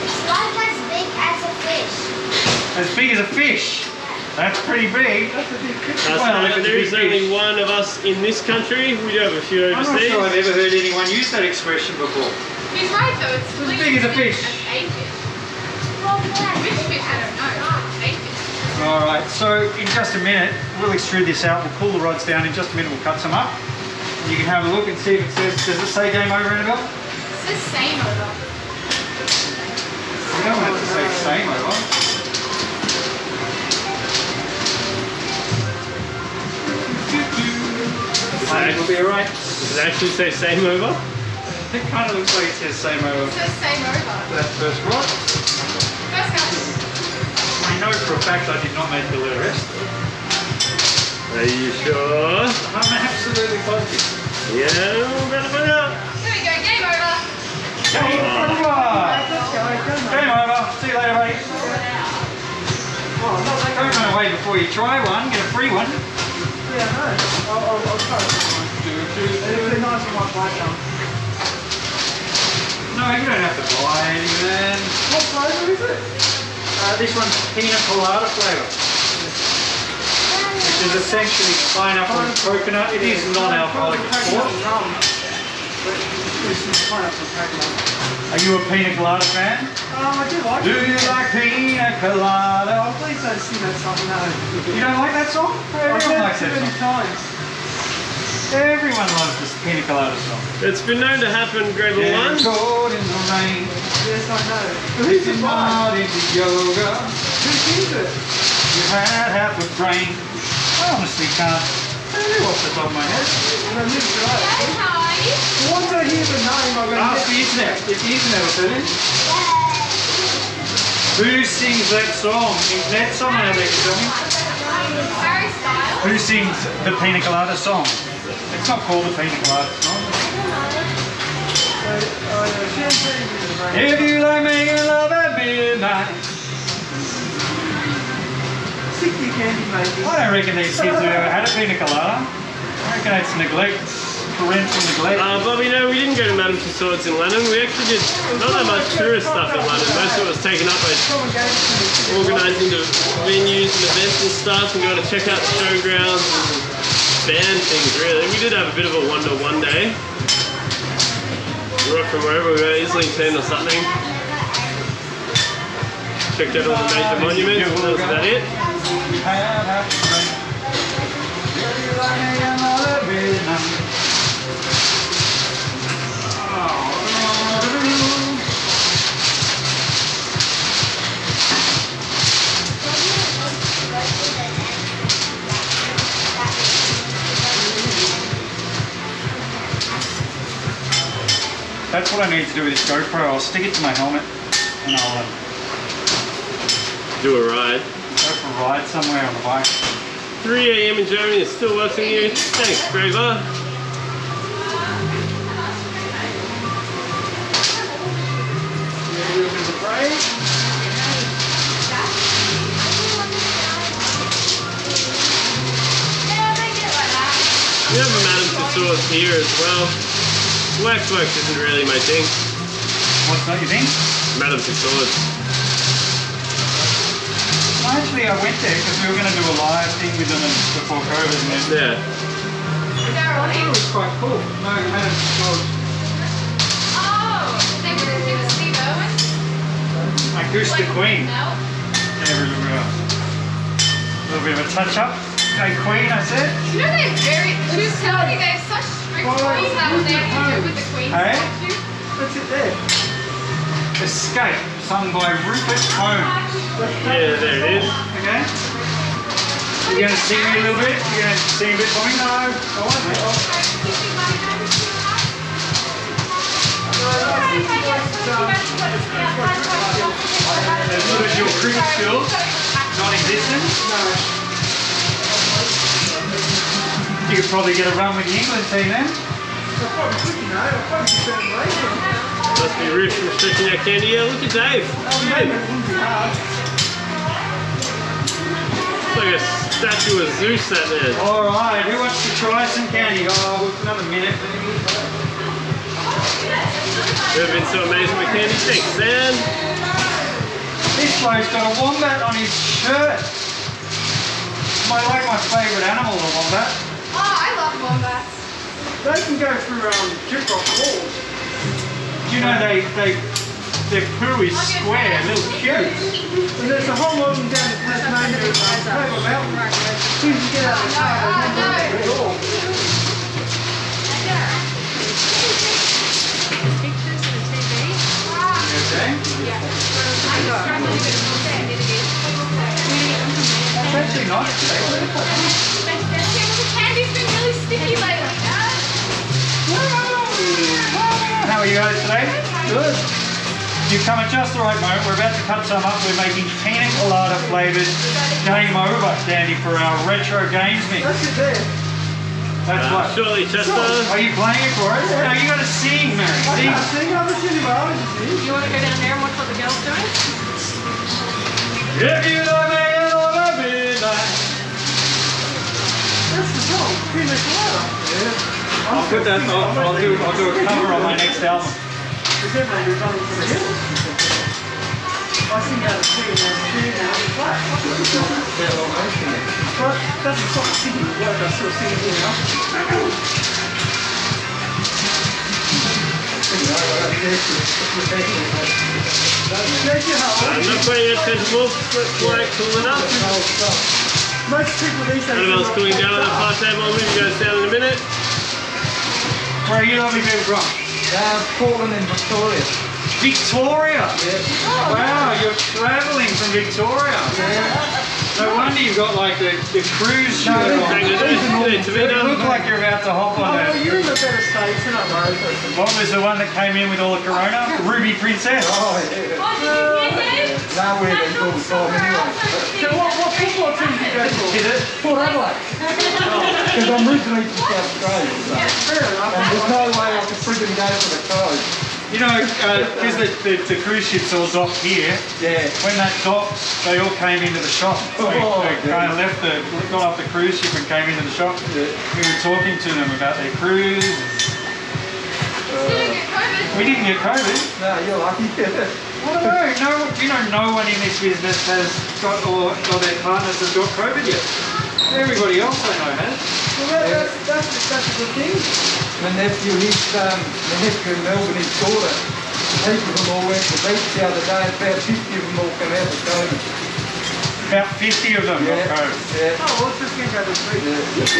It's like as big as a fish. As big as a fish. That's pretty big. That's a big fish. Well, if it's a There is big only fish. one of us in this country. We do have a few I'm not overseas. sure I've ever heard anyone use that expression before. He's right though, it's As big as a fish. A fish. Which fish? I don't know. A fish. Alright, so in just a minute, we'll extrude this out. We'll pull the rods down. In just a minute, we'll cut some up. You can have a look and see if it says, does it say game over, Annabelle? It's the same over. We don't want it to say same over. I think it'll be alright. Does it actually say same over? It kind of looks like it says same over. It says same over. That first rod. First guys. I know for a fact I did not make the letter S. Are you sure? I'm absolutely positive. Yeah, we're going to find out. There we go, game over. Game over! Let's go, go, Game over. See you later, buddy. Oh, I'm not Don't run away before you try one. Get a free one. Yeah, no. I'll try it. It'll be nice on my plate now. No, you don't have to buy anything. What flavour is it? This one's Pina Colada flavour, which is essentially pineapple and coconut. It is non-alcoholic, of course. This is pineapple coconut. Are you a Pina Colada fan? I do like Do it. you like Pina Colada? Oh, please don't sing that song, no. You don't like that song? I've Everyone heard likes it that too many song. times. Everyone loves this Pina Colada song. It's been known to happen, grade Getting 1. caught in the rain, Yes, I know. Who's it's it by? not into yoga. Who sings it? You had half a brain. I honestly can't tell you off the top of my head. And I live right. Hey, hi. Once I hear the name, I'm going to Ask the internet. If the internet will tell you. Who sings that song? Internet, someone out there can tell me. Harry Styles. Who sings the Pina Colada song? It's not called the Pina Colada song. champagne is the brain. If you like making love at midnight. 60 candy making. I don't reckon these kids have ever had a Pina Colada. I reckon it's neglect, parental neglect. Bobby, no, we didn't go to Madame Tussauds in London. We actually did not that much tourist stuff in London. Most of it was taken up by Someone gave it to me. organising the venues and events and stuff, and going to check out the showgrounds and band things, really. We did have a bit of a one day. We were from wherever we were, Islington or something. Checked out all the major monuments, and that was about it. That's what I need to do with this GoPro. I'll stick it to my helmet and I'll Do a ride. go for a ride somewhere on the bike. 3 AM in Germany, it's still working you. Thanks, Graver. We have a Madame Tussauds here as well. Waxworks isn't really my thing. What's that you think? Madame Tussauds. Actually, I went there because we were going to do a live thing with them before COVID. And Yeah. it was quite cool. No, Madame Tussauds. Oh, they were going to do Steve Irwin. Acoustic Queen. No. Everywhere. A little bit of a touch up. Okay, Queen, I said. You know they have she was telling me they have such strict rules about what they have to do with the Queen's Hey? statue. What's it there? Escape, sung by Rupert Holmes. Yeah, there it is. Okay? You going to sing me a little bit? You going to sing a bit for me? No, I won't, mate. Was your cricket skills non-existent? No. You could probably get a run with the England team then. I probably could, you know. I probably could turn racing. Must be rich from stretching that candy. Yeah, look at Dave. Maybe it wouldn't be hard. It's like a statue of Zeus that there. Alright, who wants to try some candy? Oh, another minute. Never been so amazed with candy. Thanks, Sam. This bloke's got a wombat on his shirt. Like my favourite animal, the wombat. Oh, I love wombats. They can go through gyprock walls. Do you know their poo is square, little cute. And there's a whole lot of them down in Tasmania, Table Mountain. As soon as you get out of the car, they won't go at all. Pictures of the TV. Okay? That's actually nice. The candy's been really sticky lately, Dad. How are you guys today? Good. You've come at just the right moment. We're about to cut some up. We're making Pina Colada flavoured Game Over candy for our retro games mix. That's it there. That's what. Surely, Chester. Are you playing it for us? No, you got to sing, Mary. I Sing. can't sing. I'm a silly boy. You want to go down there and watch what the girls doing? If you love me, you love me midnight. That's the song. Pina Colada. Yeah. I'll put that. I'll do a cover on my next album. Because everyone who's running for the hills. I sing out of tune now. But it doesn't stop singing the word. I still sing it now. I'm not playing at Sensible, but like cooling up. Most people these days. Annabelle's cooling down on the far table. I'll move you guys down in a minute. Where are you lovely people from? Portland and Victoria. Victoria? Yeah. Wow, you're travelling from Victoria. No wonder you've got like the cruise shirt on. You look like you're about to hop on Oh, it. you're in a better state, you're not worried. What was the one that came in with all the corona? The Ruby Princess? Oh, yeah. Now we're in all the time anyway. So what football team do you go for? Is it? Port Adelaide. Because I'm originally from South Australia. So. Fair enough. And there's no way I could friggin' go for the code. You know, because the cruise ships all docked here, Yeah. when that docked, they all came into the shop. So they kind of got off the cruise ship and came into the shop. Yeah. We were talking to them about their cruise. Didn't get COVID. We didn't get COVID. No, you're lucky. I don't know. No one in this business has got or their partners have got COVID yet. Everybody else I know has. Well, that's a good thing. My nephew in Melbourne, his daughter, heaps of them all went to the beach the other day. About 50 of them all come out with COVID. About 50 of them got COVID. Yeah. Oh, well, let's just get to the beach.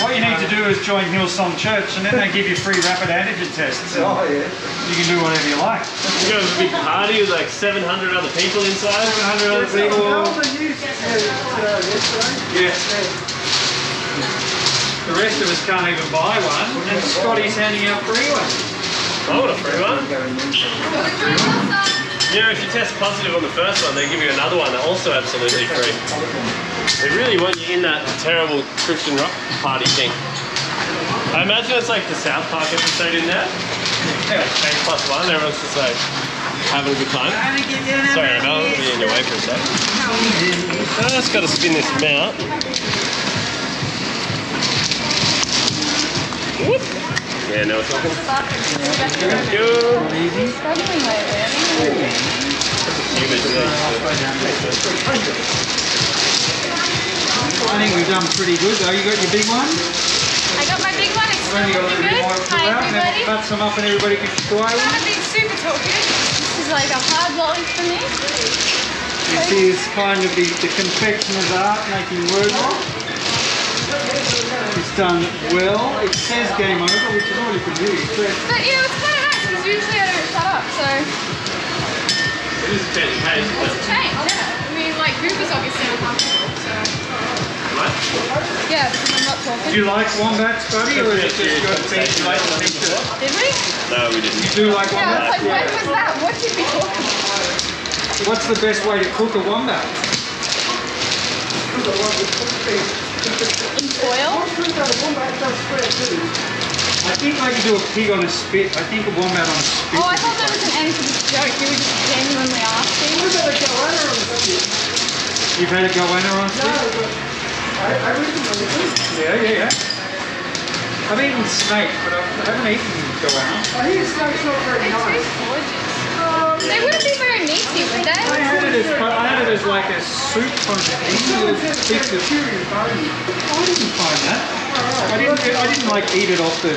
What you need to do is join Hillsong Church and then they give you free rapid antigen tests. Oh, yeah. You can do whatever you like. You got a big party with like 700 other people inside. 700 other people. Yesterday. Yeah. The rest of us can't even buy one, and Scotty's handing out free ones. I want a free one. Awesome. Yeah, if you test positive on the first one, they give you another one, also absolutely free. They really want you in that terrible Christian rock party thing. I imagine it's like the South Park episode in there. Yeah, 8+1, everyone's just like having a good time. Sorry, Annabelle, I'll be in your way for a sec. I just got to spin this out. Whoop. Yeah, no talking. Thank you. Struggling lately, I think. I think we've done pretty good though. You got your big one? I got my big one, it's I've only got a looking little bit good. more to pull Hi out, and then everybody. we'll cut some up and everybody can try I'm one. not being super talkative. This is like a hard lolly for me. You see it's kind of the confectioner's art, making words. It's done well. It says game over, which is already pretty good. But you know, it's kind of nice because usually I don't shut up, so It is a change of pace. it's a change, yeah. I mean, like, Cooper's obviously uncomfortable, so. What? Yeah, because I'm not talking. Do you like wombats, buddy, or is it just your feet you like to picture? Did we? No, we didn't. You do like Yeah, I was wombats? like, when was that? What did we talk about? What's the best way to cook a wombat? In foil? I think I could do a pig on a spit. I think a wombat on a spit. Oh, I would thought be that was an end to this joke. You were just genuinely asking. You've had a goanna on a spit? Yeah. I've eaten snake, but I haven't eaten goanna. They taste gorgeous. They wouldn't be very meaty, would they? I had it as like a soup kind of thing. I didn't find that. I didn't like eat it off the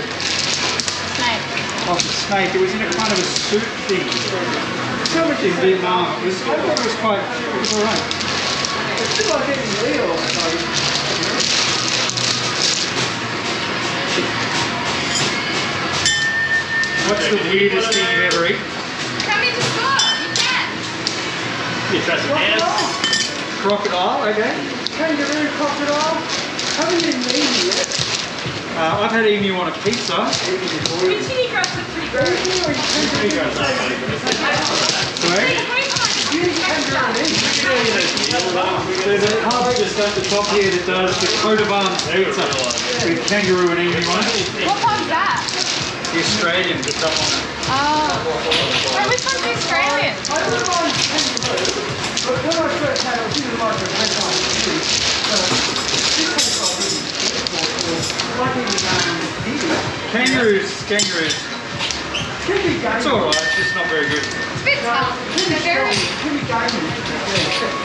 snake. It was in a kind of a soup thing. So much in Vietnam. I thought it was alright. It's still like getting real. What's the weirdest thing you've ever eaten? Come into store. You can. You try some ants? Crocodile, okay. Kangaroo, crocodile. Haven't even eaten yet. I've had emu on a pizza. Chili crust are pretty gross. Sorry? There's a pub just at the top here that does the coat of arms pizza with kangaroo and emu on it. What pub's that? The Australian that's up on it. Oh. Wait, which one's the Australian? I don't mind kangaroo, but when I first had it, I didn't like it. Kangaroos. It's alright, it's just not very good. It's a bit tough.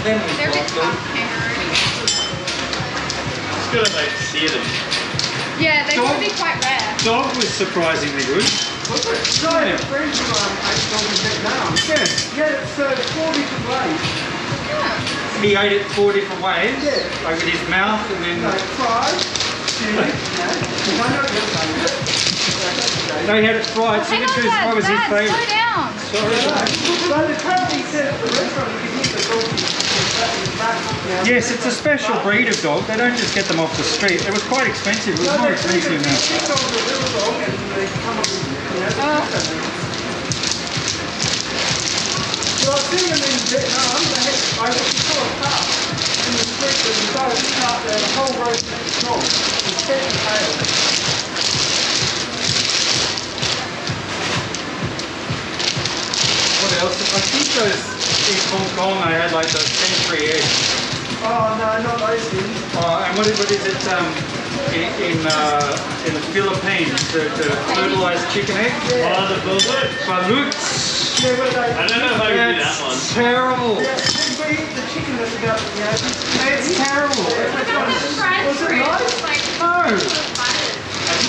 They're a bit tough, kangaroo. It's good to like see them. Yeah, they Dog- would be quite rare. Dog was surprisingly good. No, I have friends who ate dog in Vietnam. Yeah. Yeah, it's 4 different ways. Yeah. He ate it 4 different ways. Yeah. Like with his mouth and then... No, fried, chili, I know you're saying it. No, he had it fried. So Hang on, because Dad. what was his Dad, slow favourite? down. Sorry. But apparently he said at the restaurant you can eat the dog in the back. Yes, it's a special breed of dog. They don't just get them off the street. It was quite expensive. It was more expensive now. She told the real dog and they come up with, Well, I've seen them in Vietnam. I saw a car in the street with the dog car there, the whole road next door. It's head and tail. What else? I think those in Hong Kong I had like those century eggs. Oh no, not those things. And what is it in the Philippines? The fertilized chicken egg? Oh, the bullet? Baluts. Yeah, what are they? I don't know if I can do that one. That's terrible. Yeah, we eat the chicken that's about the It's terrible. What about the fried Was it fruit? nice? Like, No, butter.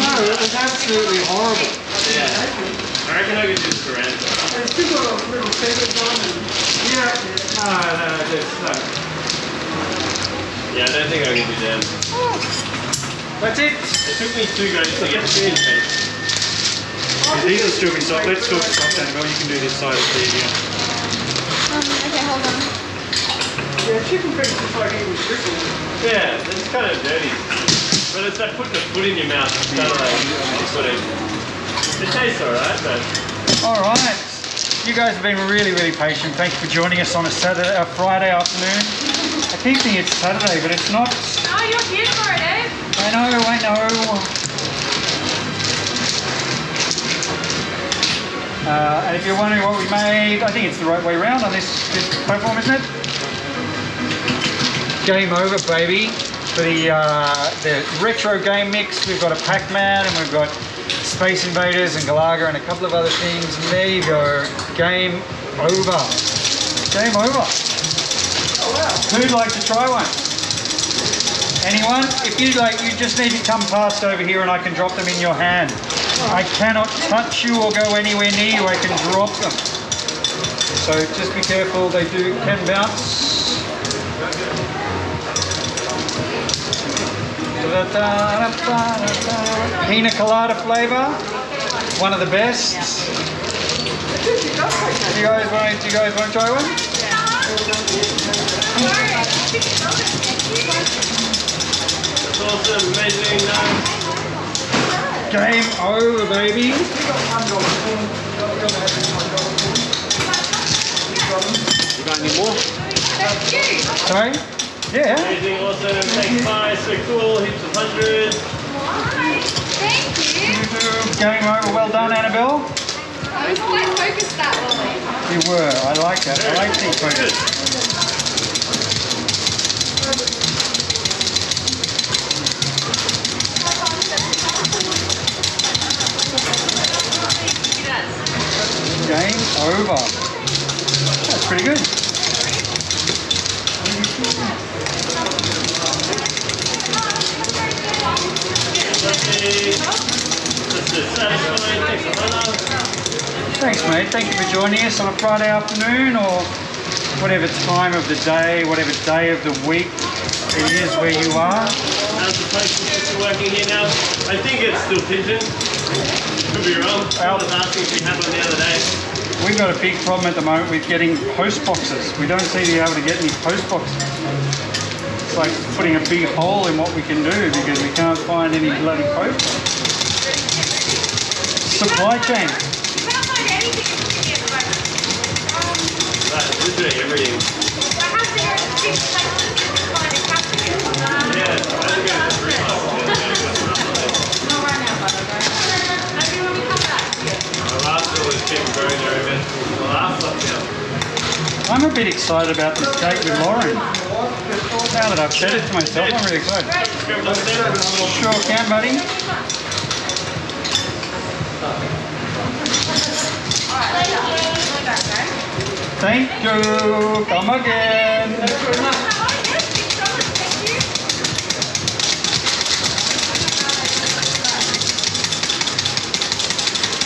no, it was absolutely horrible. Yeah. I reckon I could do this around. It's still got a little feathers on and Yeah. No, no. Yeah, I don't think I can do that. That's it. It took me 2 goes to get the chicken piece. These will still be soft. Let's talk soft, Annabelle. You can do this side of the easier. Okay, hold on. yeah, chicken feet's just like eating pickles. Yeah, it's kind of dirty. But it's like putting a foot in your mouth. It's kind of like, sort of, it tastes alright, but... All right. You guys have been really, really patient. Thank you for joining us on a Friday afternoon. I keep thinking it's Saturday, but it's not. Oh, you're here for it, eh? I know. And if you're wondering what we made, I think it's the right way around on this platform, isn't it? Game over, baby. For the retro game mix, we've got a Pac-Man and we've got Space Invaders and Galaga and a couple of other things. And there you go. Game over. Game over. Oh wow. Who'd like to try one? Anyone? If you'd like, you just need to come past over here and I can drop them in your hand. I cannot touch you or go anywhere near you. I can drop them. So just be careful. They can bounce. Pina Colada flavour. One of the best. Do you guys want to try one? That's awesome, amazing, nice. Game over, baby. You got any more? Thank you. Sorry? Yeah. Amazing, awesome, thanks, bye, so cool, heaps of hundreds. Thank you. Game over. Well done, Annabelle. I was quite focused that Lolly. You were. I like that. I like deep focus. Game over. That's pretty good. Thanks, mate. Thank you for joining us on a Friday afternoon or whatever time of the day, whatever day of the week it is where you are. How's the place still working here now? I think it's still pigeon. Could be wrong. I was asking if we had one the other day. We've got a big problem at the moment with getting post boxes. We don't seem to be able to get any post boxes. It's like putting a big hole in what we can do because we can't find any bloody post boxes. Supply chain. You can't find anything in Sydney at the moment. Right, literally everything. I have to go to 6 places to find a captain. Yeah, I think it's pretty much. Not right now, but I'll go. Maybe when we come back. My last bill has been growing there even the last lockdown. I'm a bit excited about this date with Lauren. Now that I've said it to myself, I'm really excited. Sure can, buddy. Thank you. Come again.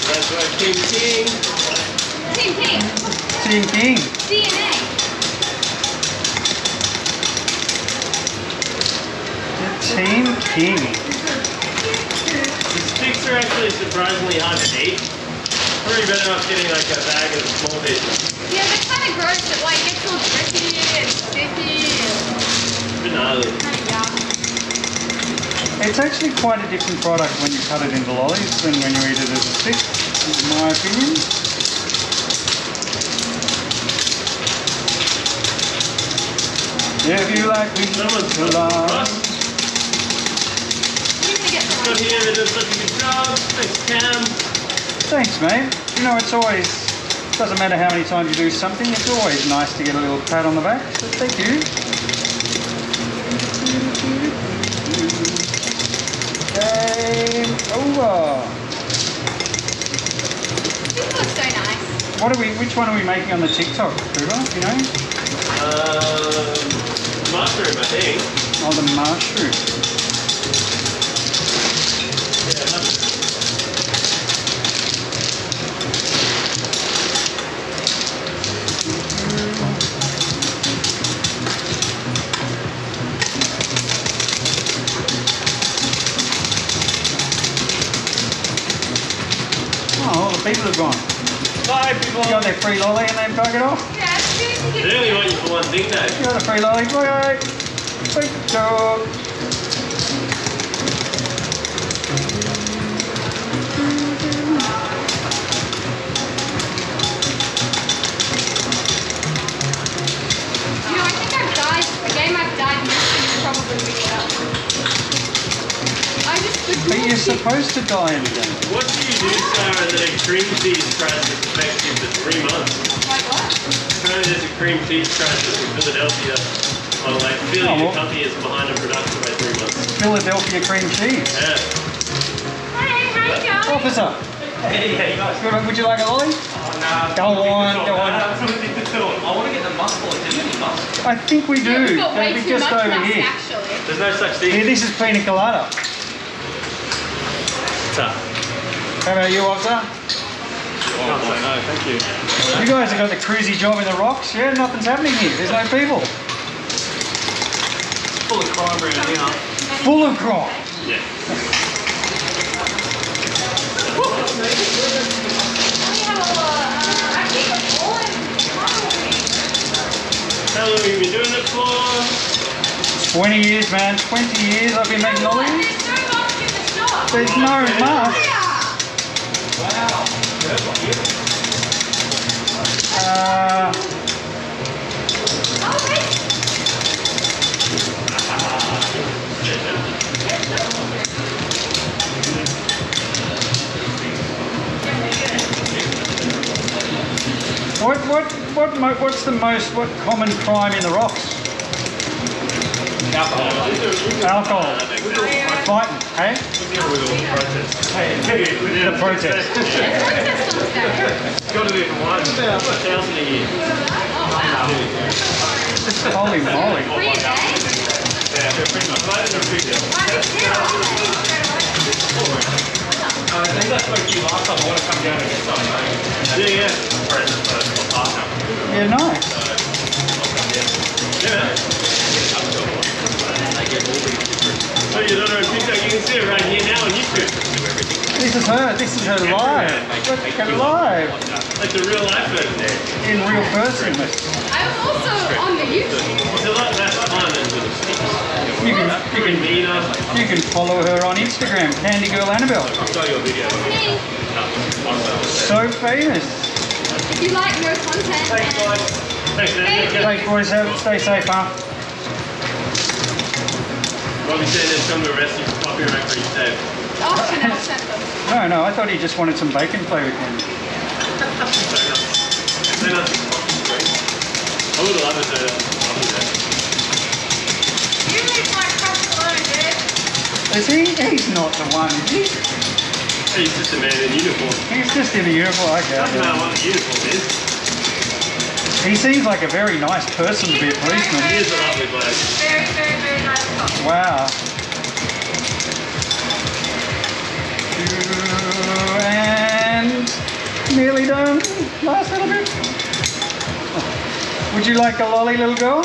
That's right, King King. Team King. Team King. DNA. Team King. The sticks are actually surprisingly hard to eat. Probably better off getting like a bag of small pieces. Yeah, they're kind of gross. It like gets all drippy and sticky and It's bit gnarly. kind of yum. It's actually quite a different product when you cut it into lollies than when you eat it as a stick, in my opinion. If you like me to lie. You're gonna get So here they did such a good job. Thanks, Cam. Thanks, mate. You know, it's always, doesn't matter how many times you do something, it's always nice to get a little pat on the back. So thank you. Game over. This looks so nice. Which one are we making on the TikTok, Cooper? You know? Mushroom, I think. Oh, the mushroom. Yeah, mushroom. Oh, all the people have gone. Bye, people. You got their free lolly and they bug it off. Yeah, as soon as you They get only want you for one thing, though. You got a free lolly. Bye. Big dog. You know, I think I've died. A game I've died missing is probably mixed up. I just the But you're bullshit. supposed to die in a game. What do you do, Sarah, that a cream cheese crash is effective for 3 months? Like what? Apparently there's a cream cheese crash in Philadelphia. Or like Philly, Oh, the well. company is behind in production by 3 months. Philadelphia cream cheese. Yeah. Hey, how you going? Officer, Hey, hey, guys. would you like a lolly? Oh, Go on, go on. I want to get the muscle. Is there any muscle? I think we do. Yeah, we've got way They'll be too just much over rust, here. actually. There's no such Here, thing. this is Pina Colada. Tough. How about you, officer? Can't say no, thank you. You guys have got the cruisy job in the rocks. Yeah, nothing's happening here. There's no people. Full of crime around here. Full of crime. Yeah. We have a lot. I think 20 years, man. 20 years I've been making lollies. There's no mask in the shop. There's no mask. What common crime in the rocks? Alcohol. Fighting, hey? The protest. It's got to be for 1,000 a year. Holy moly. I think that's what you last time. I want to come down and get some. Yeah. Yeah, nice. Oh, you don't know on TikTok, you can see it right here now on YouTube. This is her live. Look at her live. Like the real life version. In real person. I'm also on the YouTube. It's a lot less fun than with the sticks. You can follow her on Instagram, Candy Girl Annabelle. I'll show you a video. Me. So famous. If you like no content, Thanks, guys. Thanks, man. Thanks, boys. Stay safe, huh? Bobby said there's some arrested for copyright for each day. oh, Chanel sent them. No, I thought he just wanted some bacon flavored candy. I would love it though. You leave my cup alone, Dave. Is he? He's not the one, is he? He's just a man in uniform. He's just in a uniform, I Doesn't guess. matter what the uniform is. He seems like a very nice person to be a policeman. He is a lovely bloke. Very, very, very nice cup. Wow. And nearly done. Last little bit. Would you like a lolly, little girl?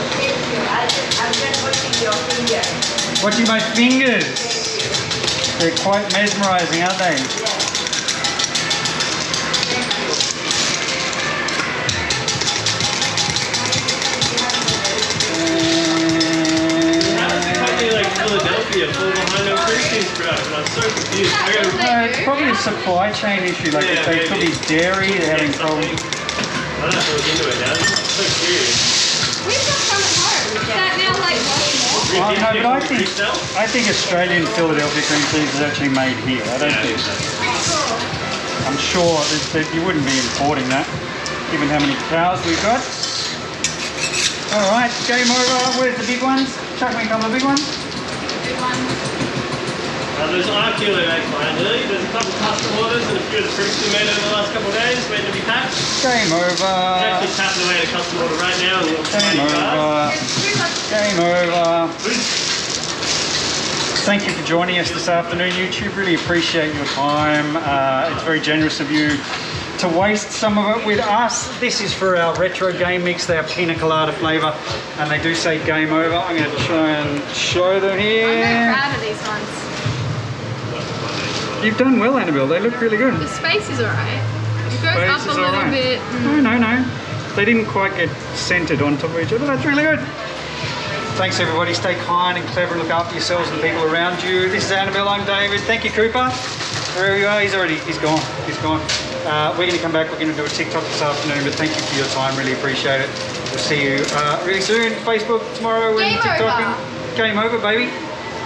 Thank you. I'm just watching your finger. Watching my fingers. They're quite mesmerizing, aren't they? Like Philadelphia, full behind no Christians production. I'm so confused. I gotta It's probably a supply chain issue. Like Yeah, they could be dairy, they're having problems. I don't have to look into it now. I'm so curious. We've got some at home. Is that now like one more? No, but I think Australian Philadelphia cream cheese is actually made here. I don't think. I'm sure that you wouldn't be importing that, given how many cows we've got. All right, game over. Where's the big ones? Chuck me a couple of big ones. Big one. There's Arcula eggs behind early. There's a couple of custom orders and a few of the fruits we made over the last couple of days waiting to be packed. Game over. Actually tapping away at a custom order right now. And Game over. Game over. Thank you for joining us this afternoon, YouTube. Really appreciate your time. It's very generous of you to waste some of it with us. This is for our retro game mix, their Pina Colada flavour, and they do say game over. I'm going to try and show them I'm here. very proud of these ones. You've done well, Annabelle. They look really good. The space is alright. It goes Space up is a little alright. bit. No. They didn't quite get centred on top of each other. That's really good. Thanks everybody. Stay kind and clever and look after yourselves and the people around you. This is Annabelle, I'm David. Thank you, Cooper. Wherever you are, he's gone. We're going to come back. We're going to do a TikTok this afternoon, but thank you for your time. Really appreciate it. We'll see you really soon. Facebook tomorrow. We're Game TikToking. over. Game over, baby.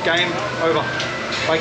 Game over. Bye.